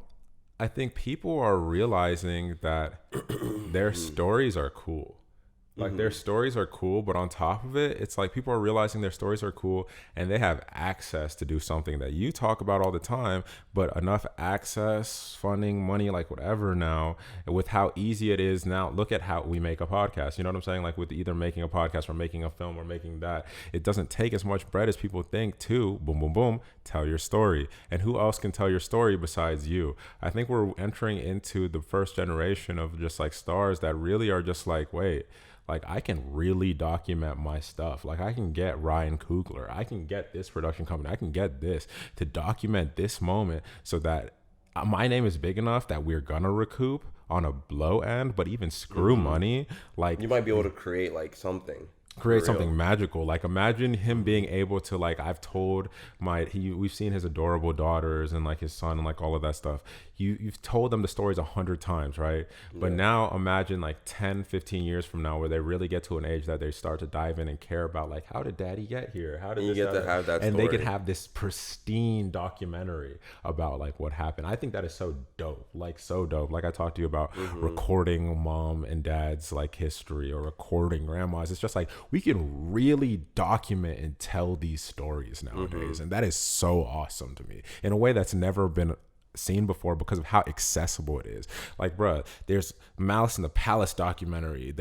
I think people are realizing that their stories are cool. Like, their stories are cool, but on top of it, it's like people are realizing their stories are cool and they have access to do something that you talk about all the time, but enough access, funding, money, like whatever now, with how easy it is now. Look at how we make a podcast. You know what I'm saying? Like, with either making a podcast or making a film or making that, it doesn't take as much bread as people think to, boom, boom, boom, tell your story. And who else can tell your story besides you? I think we're entering into the first generation of just like stars that really are just like, wait, like, I can really document my stuff. Like, I can get Ryan Coogler. I can get this production company. I can get this to document this moment so that my name is big enough that we're going to recoup on a low end, but even screw money. Like, you might be able to create like something. Create something magical. Like, imagine him being able to, like, I've told we've seen his adorable daughters and like his son and like all of that stuff. You've told them the stories 100 times, right? Yeah. But now imagine like 10, 15 years from now where they really get to an age that they start to dive in and care about, like, how did daddy get here? How did you get to have that and story. They could have this pristine documentary about like what happened. I think that is so dope. Like, so dope. Like, I talked to you about recording mom and dad's like history, or recording grandma's. It's just like, we can really document and tell these stories nowadays. And that is so awesome to me in a way that's never been seen before because of how accessible it is. Like, bruh, there's Malice in the Palace documentary.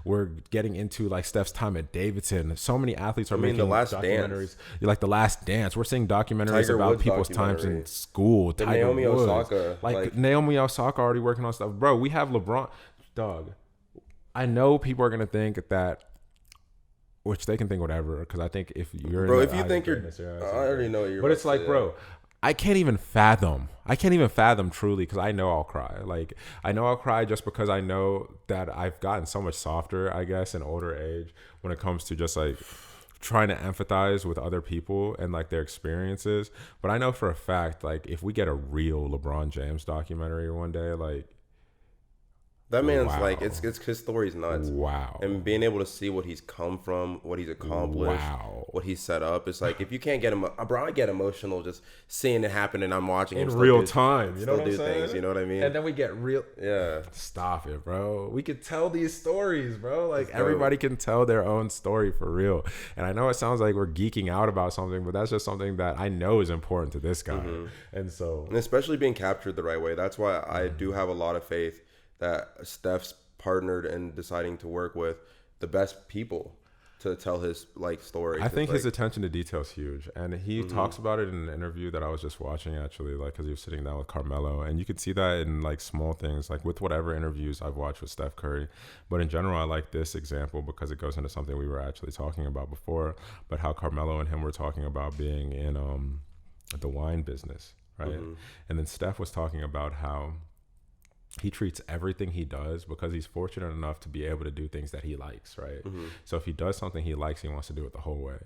We're getting into like Steph's time at Davidson. So many athletes are making The Last documentaries. Dance. Like The Last Dance. We're seeing documentaries Tiger about Woods people's times documentary. in school. The Tiger Naomi Woods. Osaka, Like Naomi Osaka already working on stuff. Bro, we have LeBron. Dog. I know people are going to think that, which they can think whatever, because I think if you're Bro, in if you think you're, I already know what you're but about it's to like, say, bro, I can't even fathom truly, because I know I'll cry. Like, I know I'll cry just because I know that I've gotten so much softer, I guess, in older age when it comes to just like trying to empathize with other people and like their experiences. But I know for a fact, like, if we get a real LeBron James documentary one day, like, that man's wow. like, it's his story's nuts. Wow. And being able to see what he's come from, what he's accomplished, Wow. what he's set up. It's like, if you can't get him, bro, I get emotional just seeing it happen and I'm watching him in still real do, time. You know still what I'm do saying? things. You know what I mean? And then we get real. Yeah. Stop it, bro. We could tell these stories, bro. Like, Let's go. everybody can tell their own story for real. And I know it sounds like we're geeking out about something, but that's just something that I know is important to this guy. And so, And especially being captured the right way. That's why I do have a lot of faith that Steph's partnered and deciding to work with the best people to tell his like story. I think like, his attention to detail is huge, and he talks about it in an interview that I was just watching, actually, like, because he was sitting down with Carmelo, and you could see that in like small things, like with whatever interviews I've watched with Steph Curry. But in general, I like this example because it goes into something we were actually talking about before, but how Carmelo and him were talking about being in the wine business, right? And then Steph was talking about how he treats everything he does, because he's fortunate enough to be able to do things that he likes, right? So if he does something he likes, he wants to do it the whole way.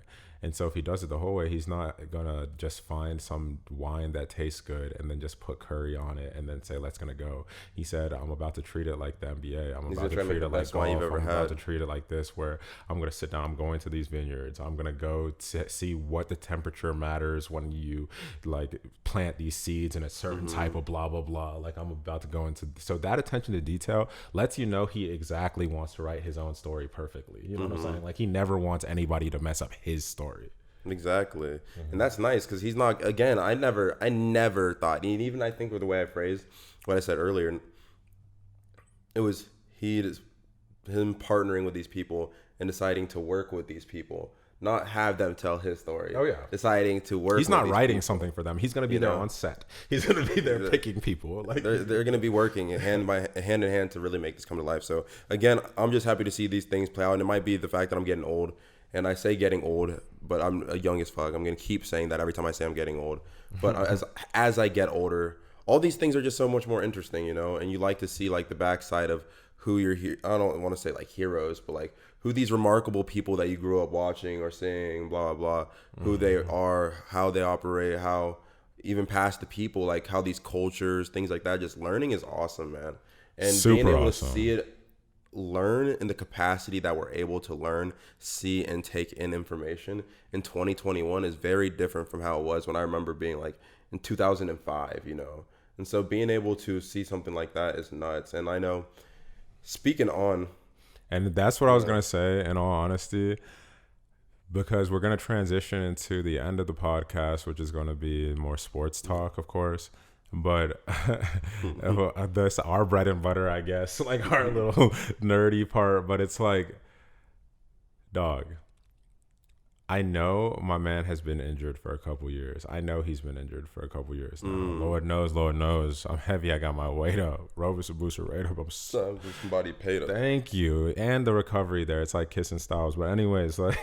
And so if he does it the whole way, he's not gonna just find some wine that tastes good and then just put curry on it and then say, let's gonna go. He said, I'm about to treat it like the NBA. I'm about to treat it like golf. I'm about to treat it like this, where I'm gonna sit down, I'm going to these vineyards, I'm gonna go to see what the temperature matters when you like plant these seeds in a certain type of blah blah blah. Like, I'm about to go into, so that attention to detail lets you know he exactly wants to write his own story perfectly. You know what I'm saying? Like, he never wants anybody to mess up his story. Exactly. And that's nice, because he's not, again, I never thought, and even I think with the way I phrased what I said earlier, it was him partnering with these people and deciding to work with these people, not have them tell his story. Oh, yeah. Deciding to work. He's not with writing people. something for them. He's going to be there on set. He's going to be there picking people. Like, they're going to be working hand in hand to really make this come to life. So again, I'm just happy to see these things play out. And it might be the fact that I'm getting old. And I say getting old, but I'm young as fuck. I'm going to keep saying that every time I say I'm getting old. But as I get older, all these things are just so much more interesting, you know? And you like to see like the backside of who I don't want to say like heroes, but like who these remarkable people that you grew up watching or seeing, blah, blah, blah, who they are, how they operate, how even past the people, like how these cultures, things like that, just learning is awesome, man. And super being able awesome. to see it, learn in the capacity that we're able to learn, see, and take in information in 2021 is very different from how it was when I remember being like in 2005, you know? And so being able to see something like that is nuts. And I know, speaking on, and that's what I was going to say, in all honesty, because we're going to transition into the end of the podcast, which is going to be more sports talk, of course. But that's our bread and butter, I guess, like our little nerdy part. But it's like, dog, I know my man has been injured for a couple years. I know he's been injured for a couple years now. Lord knows. I'm heavy. I got my weight up. Robusta booster rate up. somebody paid up. Thank you. And the recovery there. It's like kissing styles. But anyways, like,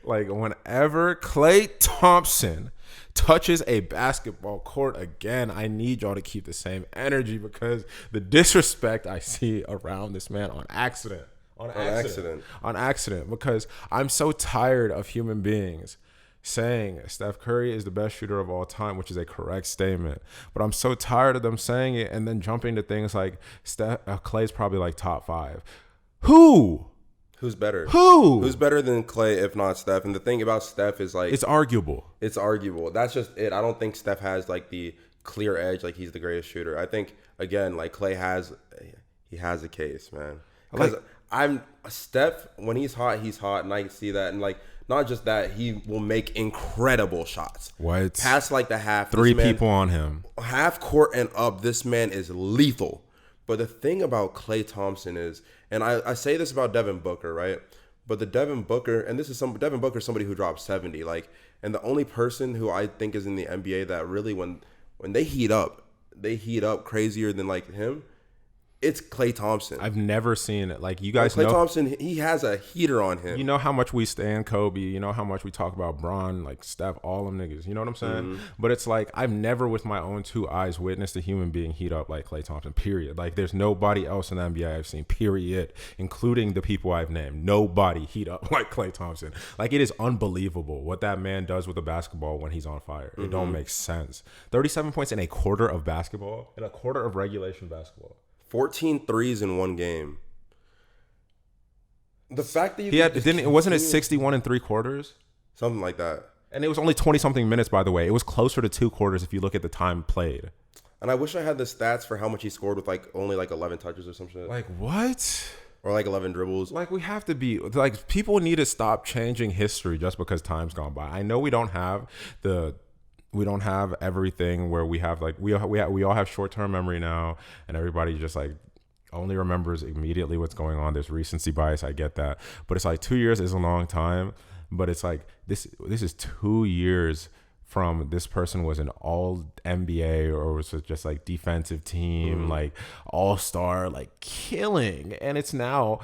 like whenever Klay Thompson touches a basketball court again, I need y'all to keep the same energy, because the disrespect I see around this man on accident, because I'm so tired of human beings saying Steph Curry is the best shooter of all time, which is a correct statement. But I'm so tired of them saying it and then jumping to things like Klay's probably like top 5. Who's better? Who's better than Klay if not Steph? And the thing about Steph is like, it's arguable. That's just it. I don't think Steph has like the clear edge, like he's the greatest shooter. I think again, like Klay has a case, man. Because Steph, when he's hot, and I see that. And like not just that, he will make incredible shots. What? Past like the half. Three people on him. Half court and up, this man is lethal. But the thing about Klay Thompson is, and I say this about Devin Booker, right? But the Devin Booker, and Devin Booker is somebody who dropped 70, like, and the only person who I think is in the NBA that really, when they heat up crazier than like him, it's Klay Thompson. I've never seen it. Like, you guys Klay know. Thompson, he has a heater on him. You know how much we stand Kobe. You know how much we talk about Bron, like Steph, all them niggas. You know what I'm saying? But it's like, I've never with my own two eyes witnessed a human being heat up like Klay Thompson, period. Like, there's nobody else in the NBA I've seen, period, including the people I've named. Nobody heat up like Klay Thompson. Like, it is unbelievable what that man does with the basketball when he's on fire. It don't make sense. 37 points in a quarter of basketball, in a quarter of regulation basketball. 14 threes in one game. The fact that wasn't it 61 in 3 quarters? Something like that. And it was only 20 something minutes, by the way. It was closer to 2 quarters if you look at the time played. And I wish I had the stats for how much he scored with like only like 11 touches or some shit. Like, what? Or like 11 dribbles. Like, we have to be like, people need to stop changing history just because time's gone by. I know we don't have everything where we have like we all have short-term memory now, and everybody just like only remembers immediately what's going on. There's recency bias. I get that, but it's like 2 years is a long time. But it's like this is 2 years from this person was an all NBA or was just like defensive team, like all-star, like killing, and it's now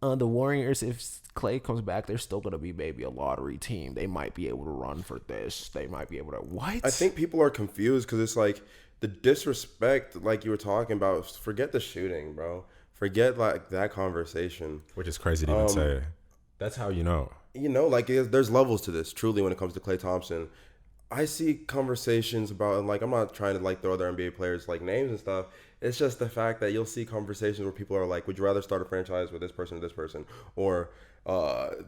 the Warriors, if Klay comes back, they're still going to be maybe a lottery team. They might be able to run for this. They might be able to... What? I think people are confused because it's like the disrespect, like you were talking about. Forget the shooting, bro. Forget like that conversation. Which is crazy to even say. That's how you know. You know, like there's levels to this, truly, when it comes to Klay Thompson. I see conversations about, and like I'm not trying to like throw other NBA players like names and stuff. It's just the fact that you'll see conversations where people are like, would you rather start a franchise with this person or this person? Or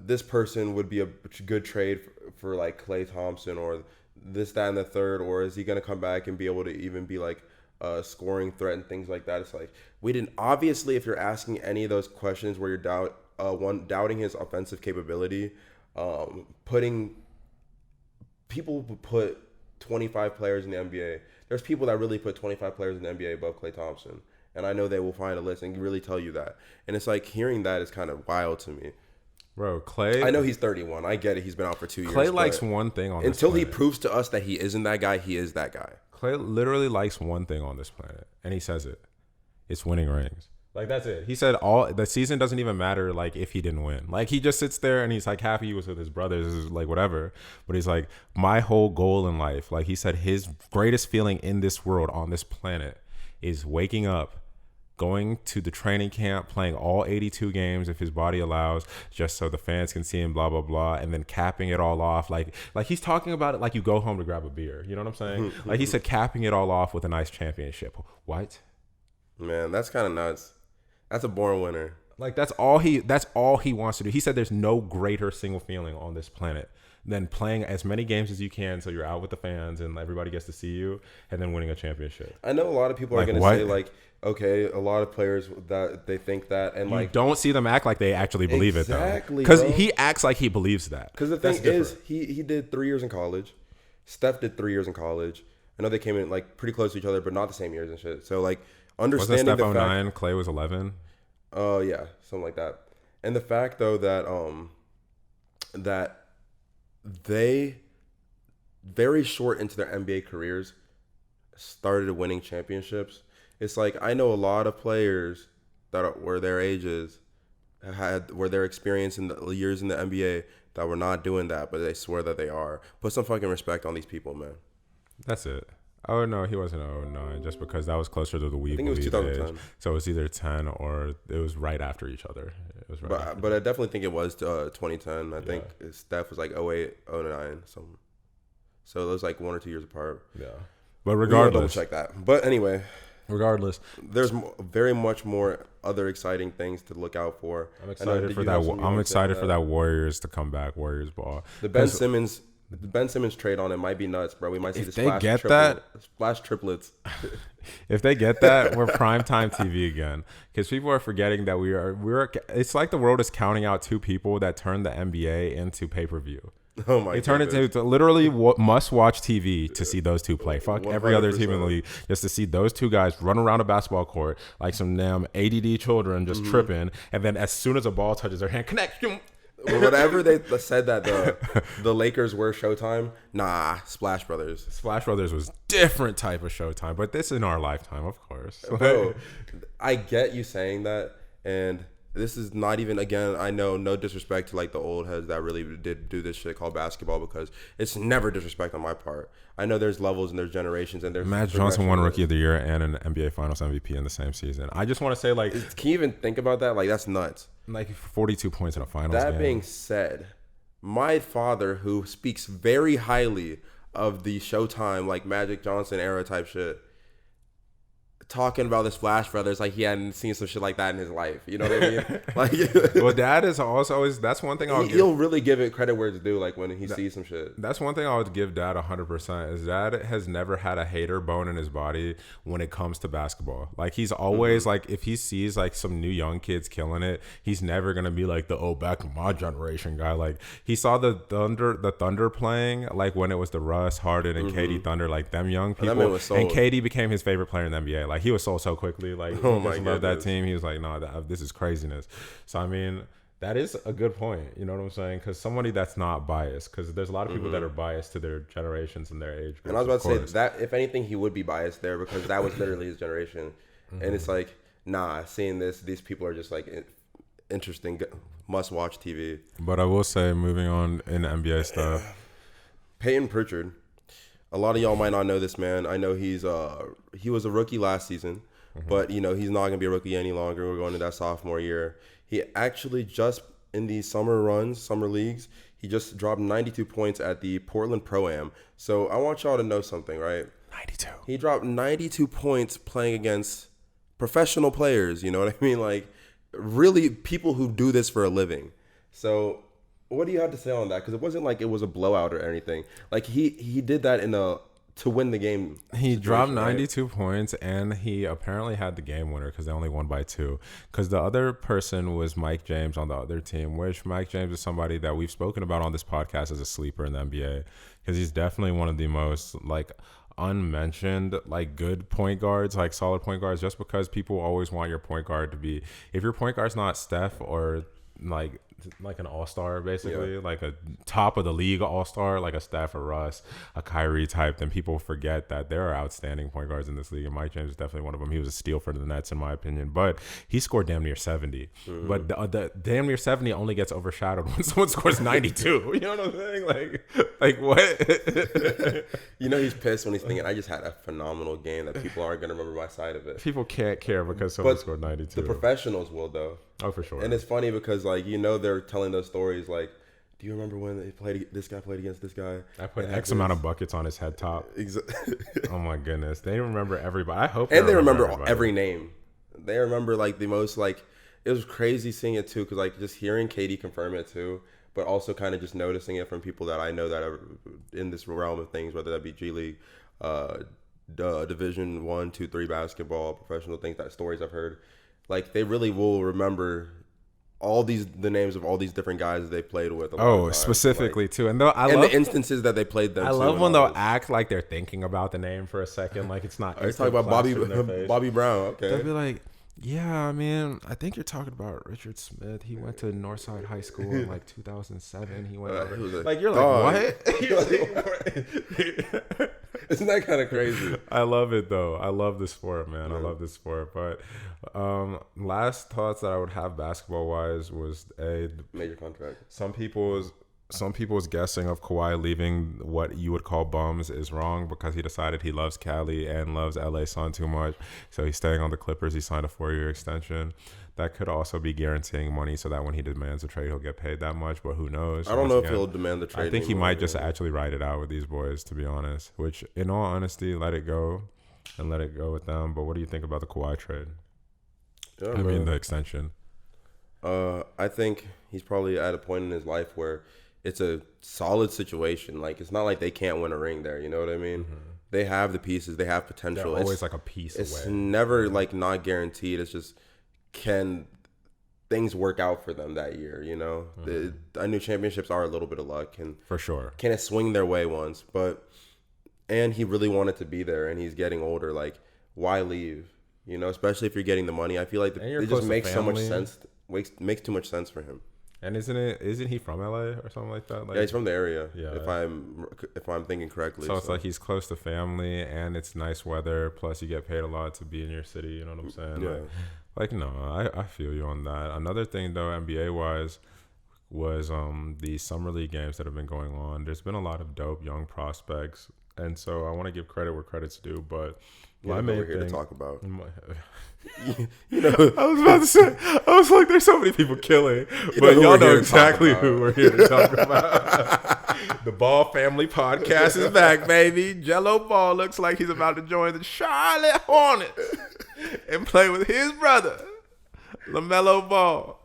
this person would be a good trade for like Klay Thompson, or this, that, and the third, or is he going to come back and be able to even be like a scoring threat and things like that? It's like, we didn't, obviously, if you're asking any of those questions where you're doubting his offensive capability, people put 25 players in the NBA. There's people that really put 25 players in the NBA above Klay Thompson. And I know they will find a list and really tell you that. And it's like, hearing that is kind of wild to me. Bro, Klay... I know he's 31. I get it. He's been out for 2 years. Klay likes one thing on this until planet. He proves to us that he isn't that guy, he is that guy. Klay literally likes one thing on this planet. And he says it. It's winning rings. Like, that's it. He said the season doesn't even matter, like, if he didn't win. Like, he just sits there and he's like happy he was with his brothers, like, whatever. But he's like, my whole goal in life, like he said, his greatest feeling in this world, on this planet, is waking up, going to the training camp, playing all 82 games if his body allows, just so the fans can see him, blah, blah, blah, and then capping it all off. Like he's talking about it like you go home to grab a beer. You know what I'm saying? Like, he said, capping it all off with a nice championship. What? Man, that's kind of nuts. That's a born winner. Like, that's all he wants to do. He said there's no greater single feeling on this planet than playing as many games as you can so you're out with the fans and everybody gets to see you, and then winning a championship. I know a lot of people are going to say, like, okay, a lot of players that they think that, and like, you don't see them act like they actually believe it, though. Exactly, because he acts like he believes that. Because the thing is, he did 3 years in college. Steph did 3 years in college. I know they came in like pretty close to each other, but not the same years and shit. So like, understanding wasn't Steph the 09, Klay was 11? Yeah, something like that. And the fact though that that they very short into their NBA careers started winning championships. It's like, I know a lot of players that were their ages were their experience in the years in the NBA that were not doing that, but they swear that they are. Put some fucking respect on these people, man. That's it. Oh, no, he wasn't 09, just because that was closer to the Weebly. I think it was 2010. Age. So it was either 10 or it was right after each other. It was right but I definitely think it was 2010. I think Steph was like 08, 09, something. So it was like 1 or 2 years apart. Yeah. But regardless. Double check that. But anyway. Regardless. There's very much more other exciting things to look out for. I'm excited for that. I'm excited for that Warriors to come back, Warriors ball. The Ben Simmons The Ben Simmons trade on it might be nuts, bro. We might see If the they get that, splash triplets. if they get that, we're primetime TV again. Because people are forgetting that we're. It's like the world is counting out 2 people that turned the NBA into pay-per-view. Oh my! They turn it into literally must-watch TV to see those 2 play. Fuck 100%. Every other team in the league just to see those 2 guys run around a basketball court like some damn ADD children just tripping, and then as soon as a ball touches their hand, connect. Whatever they said that the Lakers were Showtime. Nah, Splash Brothers. Splash Brothers was different type of Showtime, but this in our lifetime, of course. Bro, I get you saying that, and this is not even, again, I know, no disrespect to like the old heads that really did do this shit called basketball, because it's never disrespect on my part. I know there's levels and there's generations and there's Magic Johnson won Rookie of the Year and an NBA Finals MVP in the same season. I just want to say, like, can you even think about that? Like, that's nuts. Like 42 points in a finals That game. being said, my father, who speaks very highly of the Showtime, like Magic Johnson era type shit, talking about the Splash Brothers like he hadn't seen some shit like that in his life. You know what I mean? Like, well, Dad is also always. That's one thing he'll really give it credit where it's due. Like when he sees some shit. That's one thing I would give Dad 100%. Is Dad has never had a hater bone in his body when it comes to basketball. Like he's always like, if he sees like some new young kids killing it, he's never gonna be like the back in my generation guy. Like he saw the Thunder playing like when it was the Russ, Harden, and KD Thunder, like them young people, and KD became his favorite player in the NBA. Like he was sold so quickly. Like oh he loved that team. He was like, no, this is craziness. So I mean, that is a good point. You know what I'm saying? Because somebody that's not biased, because there's a lot of people that are biased to their generations and their age groups. And I was about to say that if anything, he would be biased there because that was literally his generation. And it's like, nah, seeing these people are just like interesting, must watch TV. But I will say, moving on in NBA stuff, Peyton Pritchard. A lot of y'all might not know this man. I know he was a rookie last season, but you know he's not gonna be a rookie any longer. We're going to that sophomore year. He actually just in these summer leagues, he just dropped 92 points at the Portland Pro-Am. So I want y'all to know something, right? 92. He dropped 92 points playing against professional players. You know what I mean? Like really people who do this for a living. So. What do you have to say on that? Because it wasn't like it was a blowout or anything. Like he did that to win the game. He dropped 92 points, and he apparently had the game winner because they only won by 2. Because the other person was Mike James on the other team, which Mike James is somebody that we've spoken about on this podcast as a sleeper in the NBA because he's definitely one of the most like unmentioned like good point guards, like solid point guards, just because people always want your point guard to be, if your point guard's not Steph or like an all-star basically, like a top of the league all-star, like a Steph or Russ, a Kyrie type, then people forget that there are outstanding point guards in this league, and Mike James is definitely one of them. He was a steal for the Nets in my opinion, but he scored damn near 70. But the damn near 70 only gets overshadowed when someone scores 92. You know what I'm saying? Like what? You know he's pissed when he's thinking, I just had a phenomenal game that people aren't going to remember my side of it. People can't care because someone scored 92. The professionals will though. Oh, for sure. And it's funny because like, you know, they're telling those stories like, do you remember when this guy played against this guy? I put X amount of buckets on his head top. Oh my goodness. They remember everybody. I hope they remember every name. They remember like the most, like, it was crazy seeing it too. Cause like just hearing Katie confirm it too, but also kind of just noticing it from people that I know that are in this realm of things, whether that be G League, Division 1, 2, 3 basketball, professional things, that stories I've heard. Like they really will remember the names of all these different guys that they played with. Specifically like, too, and the instances that they played them. I love when they'll act like they're thinking about the name for a second, like it's not. I was talking about Bobby Brown. Okay, they'll be like, yeah, I mean, I think you're talking about Richard Smith. He went to Northside High School in like 2007. He went over. Like you're like, what? Isn't that kind of crazy? I love it though. I love this sport, man. I love this sport. But last thoughts that I would have basketball wise was a major contract. Some people's guessing of Kawhi leaving what you would call bums is wrong because he decided he loves Cali and loves LA Sun too much. So he's staying on the Clippers. He signed a 4-year extension. That could also be guaranteeing money so that when he demands a trade, he'll get paid that much, but who knows? I don't know if he'll demand the trade. I think he might just actually ride it out with these boys, to be honest, which in all honesty, let it go with them. But what do you think about the Kawhi trade? Yeah, I mean, the extension. I think he's probably at a point in his life where it's a solid situation. Like, it's not like they can't win a ring there. You know what I mean? They have the pieces. They have potential. They're always like a piece It's away. never like not guaranteed. It's just, can things work out for them that year? You know, I knew championships are a little bit of luck, and For sure. can it swing their way once? And he really wanted to be there, and he's getting older. Like, why leave? You know, especially if you're getting the money. I feel like And you're it close just to makes so much family. sense. Makes too much sense for him. And isn't he from LA or something like that? Like, Yeah, he's from the area. Yeah. If I'm thinking correctly. so it's like he's close to family, and it's nice weather. Plus, you get paid a lot to be in your city. You know what I'm saying? Yeah. Like no, I feel you on that. Another thing though, NBA wise, was the summer league games that have been going on. There's been a lot of dope young prospects, and so I want to give credit where credit's due. But my main we're here thing to talk about. you know, I was about to say, I was like, there's so many people killing, but who y'all we're know here to exactly talk who we're here to talk about. The Ball Family Podcast is back, baby. Jello Ball looks like he's about to join the Charlotte Hornets and play with his brother, LaMelo Ball.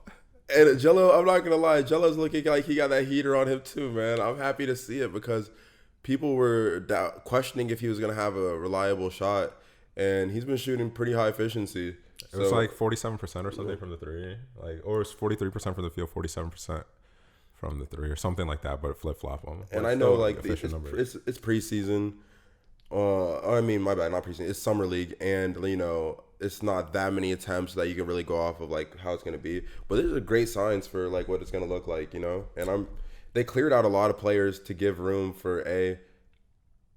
And Jello, I'm not gonna lie, Jello's looking like he got that heater on him too, man. I'm happy to see it because people were questioning if he was gonna have a reliable shot, and he's been shooting pretty high efficiency. It was like 47% or something from the three, like, or it's 43% from the field, 47% from the three, or something like that. But flip flop them. And I know like it's preseason. I mean, my bad, not preseason. It's summer league, and you know, it's not that many attempts that you can really go off of like how it's gonna be. But these are great signs for like what it's gonna look like, you know. And they cleared out a lot of players to give room for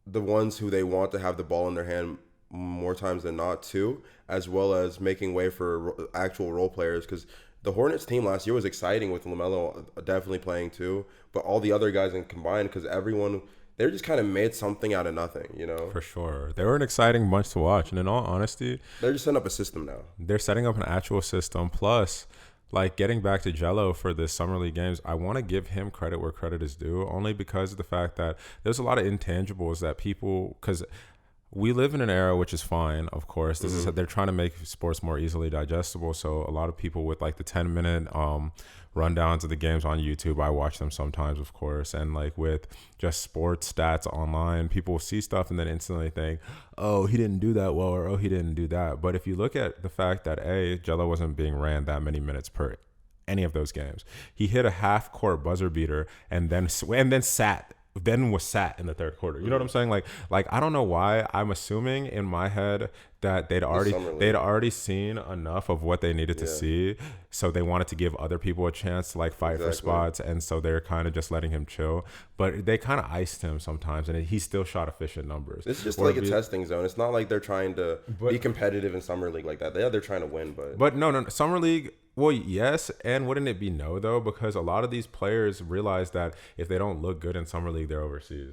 the ones who they want to have the ball in their hand more times than not too, as well as making way for actual role players. Because the Hornets team last year was exciting with LaMelo definitely playing too, but all the other guys in combined, because everyone. They just kind of made something out of nothing, you know? For sure. They were an exciting bunch to watch. And in all honesty, they're just setting up a system now. They're setting up an actual system. Plus, like, getting back to Jello for the Summer League games, I want to give him credit where credit is due, only because of the fact that there's a lot of intangibles that people, because we live in an era, which is fine, of course. This is they're trying to make sports more easily digestible. So a lot of people with like the 10-minute rundowns of the games on YouTube, I watch them sometimes, of course. And like with just sports stats online, people will see stuff and then instantly think, oh, he didn't do that well, or oh, he didn't do that. But if you look at the fact that Jello wasn't being ran that many minutes per any of those games, he hit a half court buzzer beater and then was sat in the third quarter. You know what I'm saying? Like I don't know why. I'm assuming in my head that they'd already seen enough of what they needed to see, so they wanted to give other people a chance to like fight for spots, and so they're kind of just letting him chill. But they kind of iced him sometimes, and he still shot efficient numbers. It's just like a testing zone. It's not like they're trying to be competitive in summer league like that. They're trying to win, but no, summer league. Well, yes, and wouldn't it be no, though? Because a lot of these players realize that if they don't look good in summer league, they're overseas.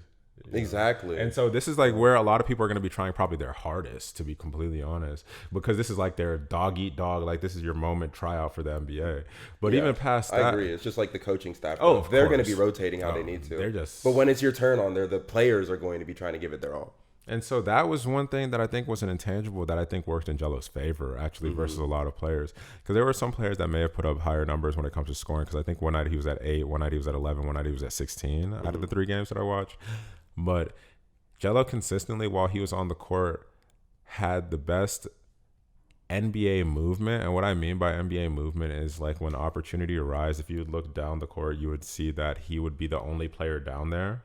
Exactly. And so this is like where a lot of people are going to be trying probably their hardest, to be completely honest, because this is like their dog eat dog. Like, this is your moment tryout for the NBA. But even past that, I agree. It's just like the coaching staff. They're going to be rotating how they need to. They're just. But when it's your turn on there, the players are going to be trying to give it their all. And so that was one thing that I think was an intangible that I think worked in Jello's favor, actually, versus a lot of players. Because there were some players that may have put up higher numbers when it comes to scoring. Because I think one night he was at 8, one night he was at 11, one night he was at 16 out of the 3 games that I watched. But Jello consistently, while he was on the court, had the best NBA movement. And what I mean by NBA movement is like when opportunity arises, if you would look down the court, you would see that he would be the only player down there.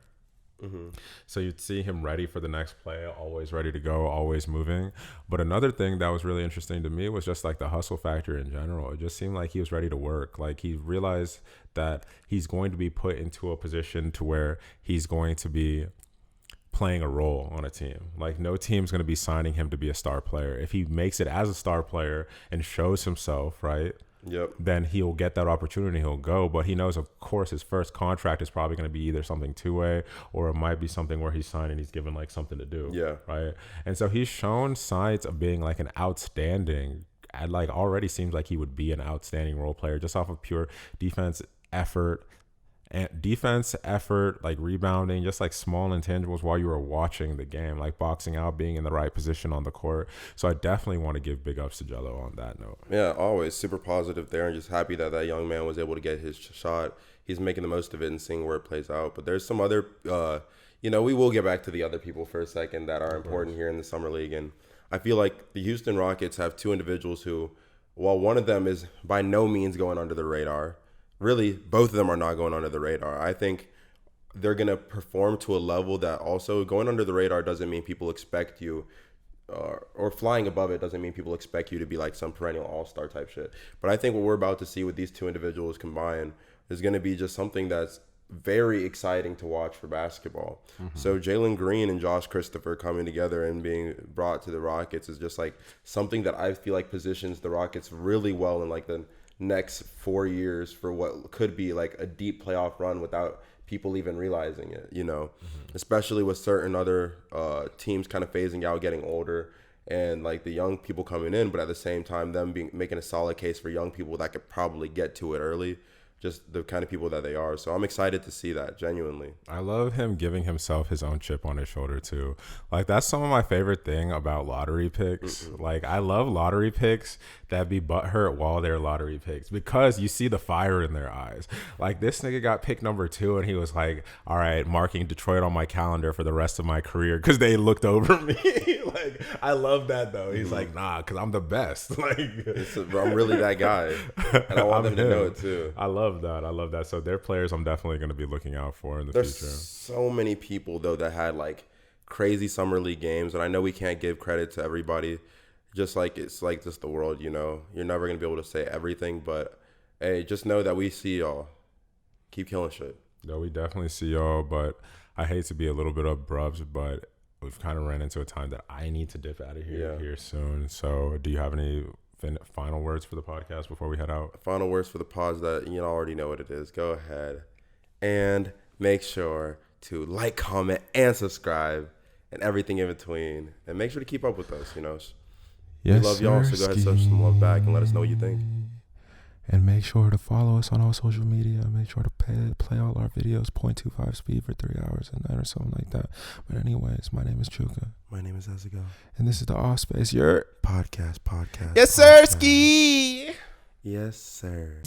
So you'd see him ready for the next play, always ready to go, always moving. But another thing that was really interesting to me was just like the hustle factor in general. It just seemed like he was ready to work. Like he realized that he's going to be put into a position to where he's going to be playing a role on a team. Like no team's going to be signing him to be a star player. If he makes it as a star player and shows himself, right? Then he'll get that opportunity, he'll go. But he knows, of course, his first contract is probably going to be either something two-way, or it might be something where he's signed and he's given like something to do. Right. And so he's shown signs of being like an outstanding, already seems like he would be an outstanding role player just off of pure defense, effort, and defense, effort, like rebounding, just like small intangibles while you were watching the game, like boxing out, being in the right position on the court. So I definitely want to give big ups to Jello on that note. Yeah, always super positive there, and just happy that that young man was able to get his shot. He's making the most of it and seeing where it plays out. But there's some other, we will get back to the other people for a second that are important here in the Summer League. And I feel like the Houston Rockets have two individuals who, while one of them is by no means going under the radar, really, both of them are not going under the radar. I think they're going to perform to a level that also going under the radar doesn't mean people expect you, or flying above it doesn't mean people expect you to be like some perennial all-star type shit. But I think what we're about to see with these two individuals combined is going to be just something that's very exciting to watch for basketball. So Jalen Green and Josh Christopher coming together and being brought to the Rockets is just like something that I feel like positions the Rockets really well in like the next 4 years for what could be like a deep playoff run without people even realizing it, especially with certain other teams kind of phasing out, getting older, and like the young people coming in, but at the same time them making a solid case for young people that could probably get to it early. Just the kind of people that they are. So I'm excited to see that, genuinely. I love him giving himself his own chip on his shoulder too. Like that's some of my favorite thing about lottery picks. Like I love lottery picks that be butthurt while they're lottery picks because you see the fire in their eyes. Like this nigga got pick number 2 and he was like, all right, marking Detroit on my calendar for the rest of my career because they looked over me. Like I love that though. He's like, nah, because I'm the best. Like I'm really that guy. And I want them to know it too. I love that. So they're players I'm definitely going to be looking out for in the There's future. So many people though that had like crazy summer league games, and I know we can't give credit to everybody. Just like it's like just the world, you're never gonna be able to say everything, but hey, just know that we see y'all. Keep killing shit. No, we definitely see y'all, but I hate to be a little bit abrupt, but we've kind of ran into a time that I need to dip out of here soon. So, do you have any final words for the podcast before we head out? Final words for the pods that you already know what it is. Go ahead and make sure to like, comment, and subscribe, and everything in between, and make sure to keep up with us. Yes, we love y'all, so go ahead and show some love back and let us know what you think. And make sure to follow us on all social media. Make sure to play all our videos 0.25 speed for 3 hours a night or something like that. But anyways, my name is Chuka. My name is ESGO. And this is the Offspace, your podcast. Yes, sir, ski. Yes, sir.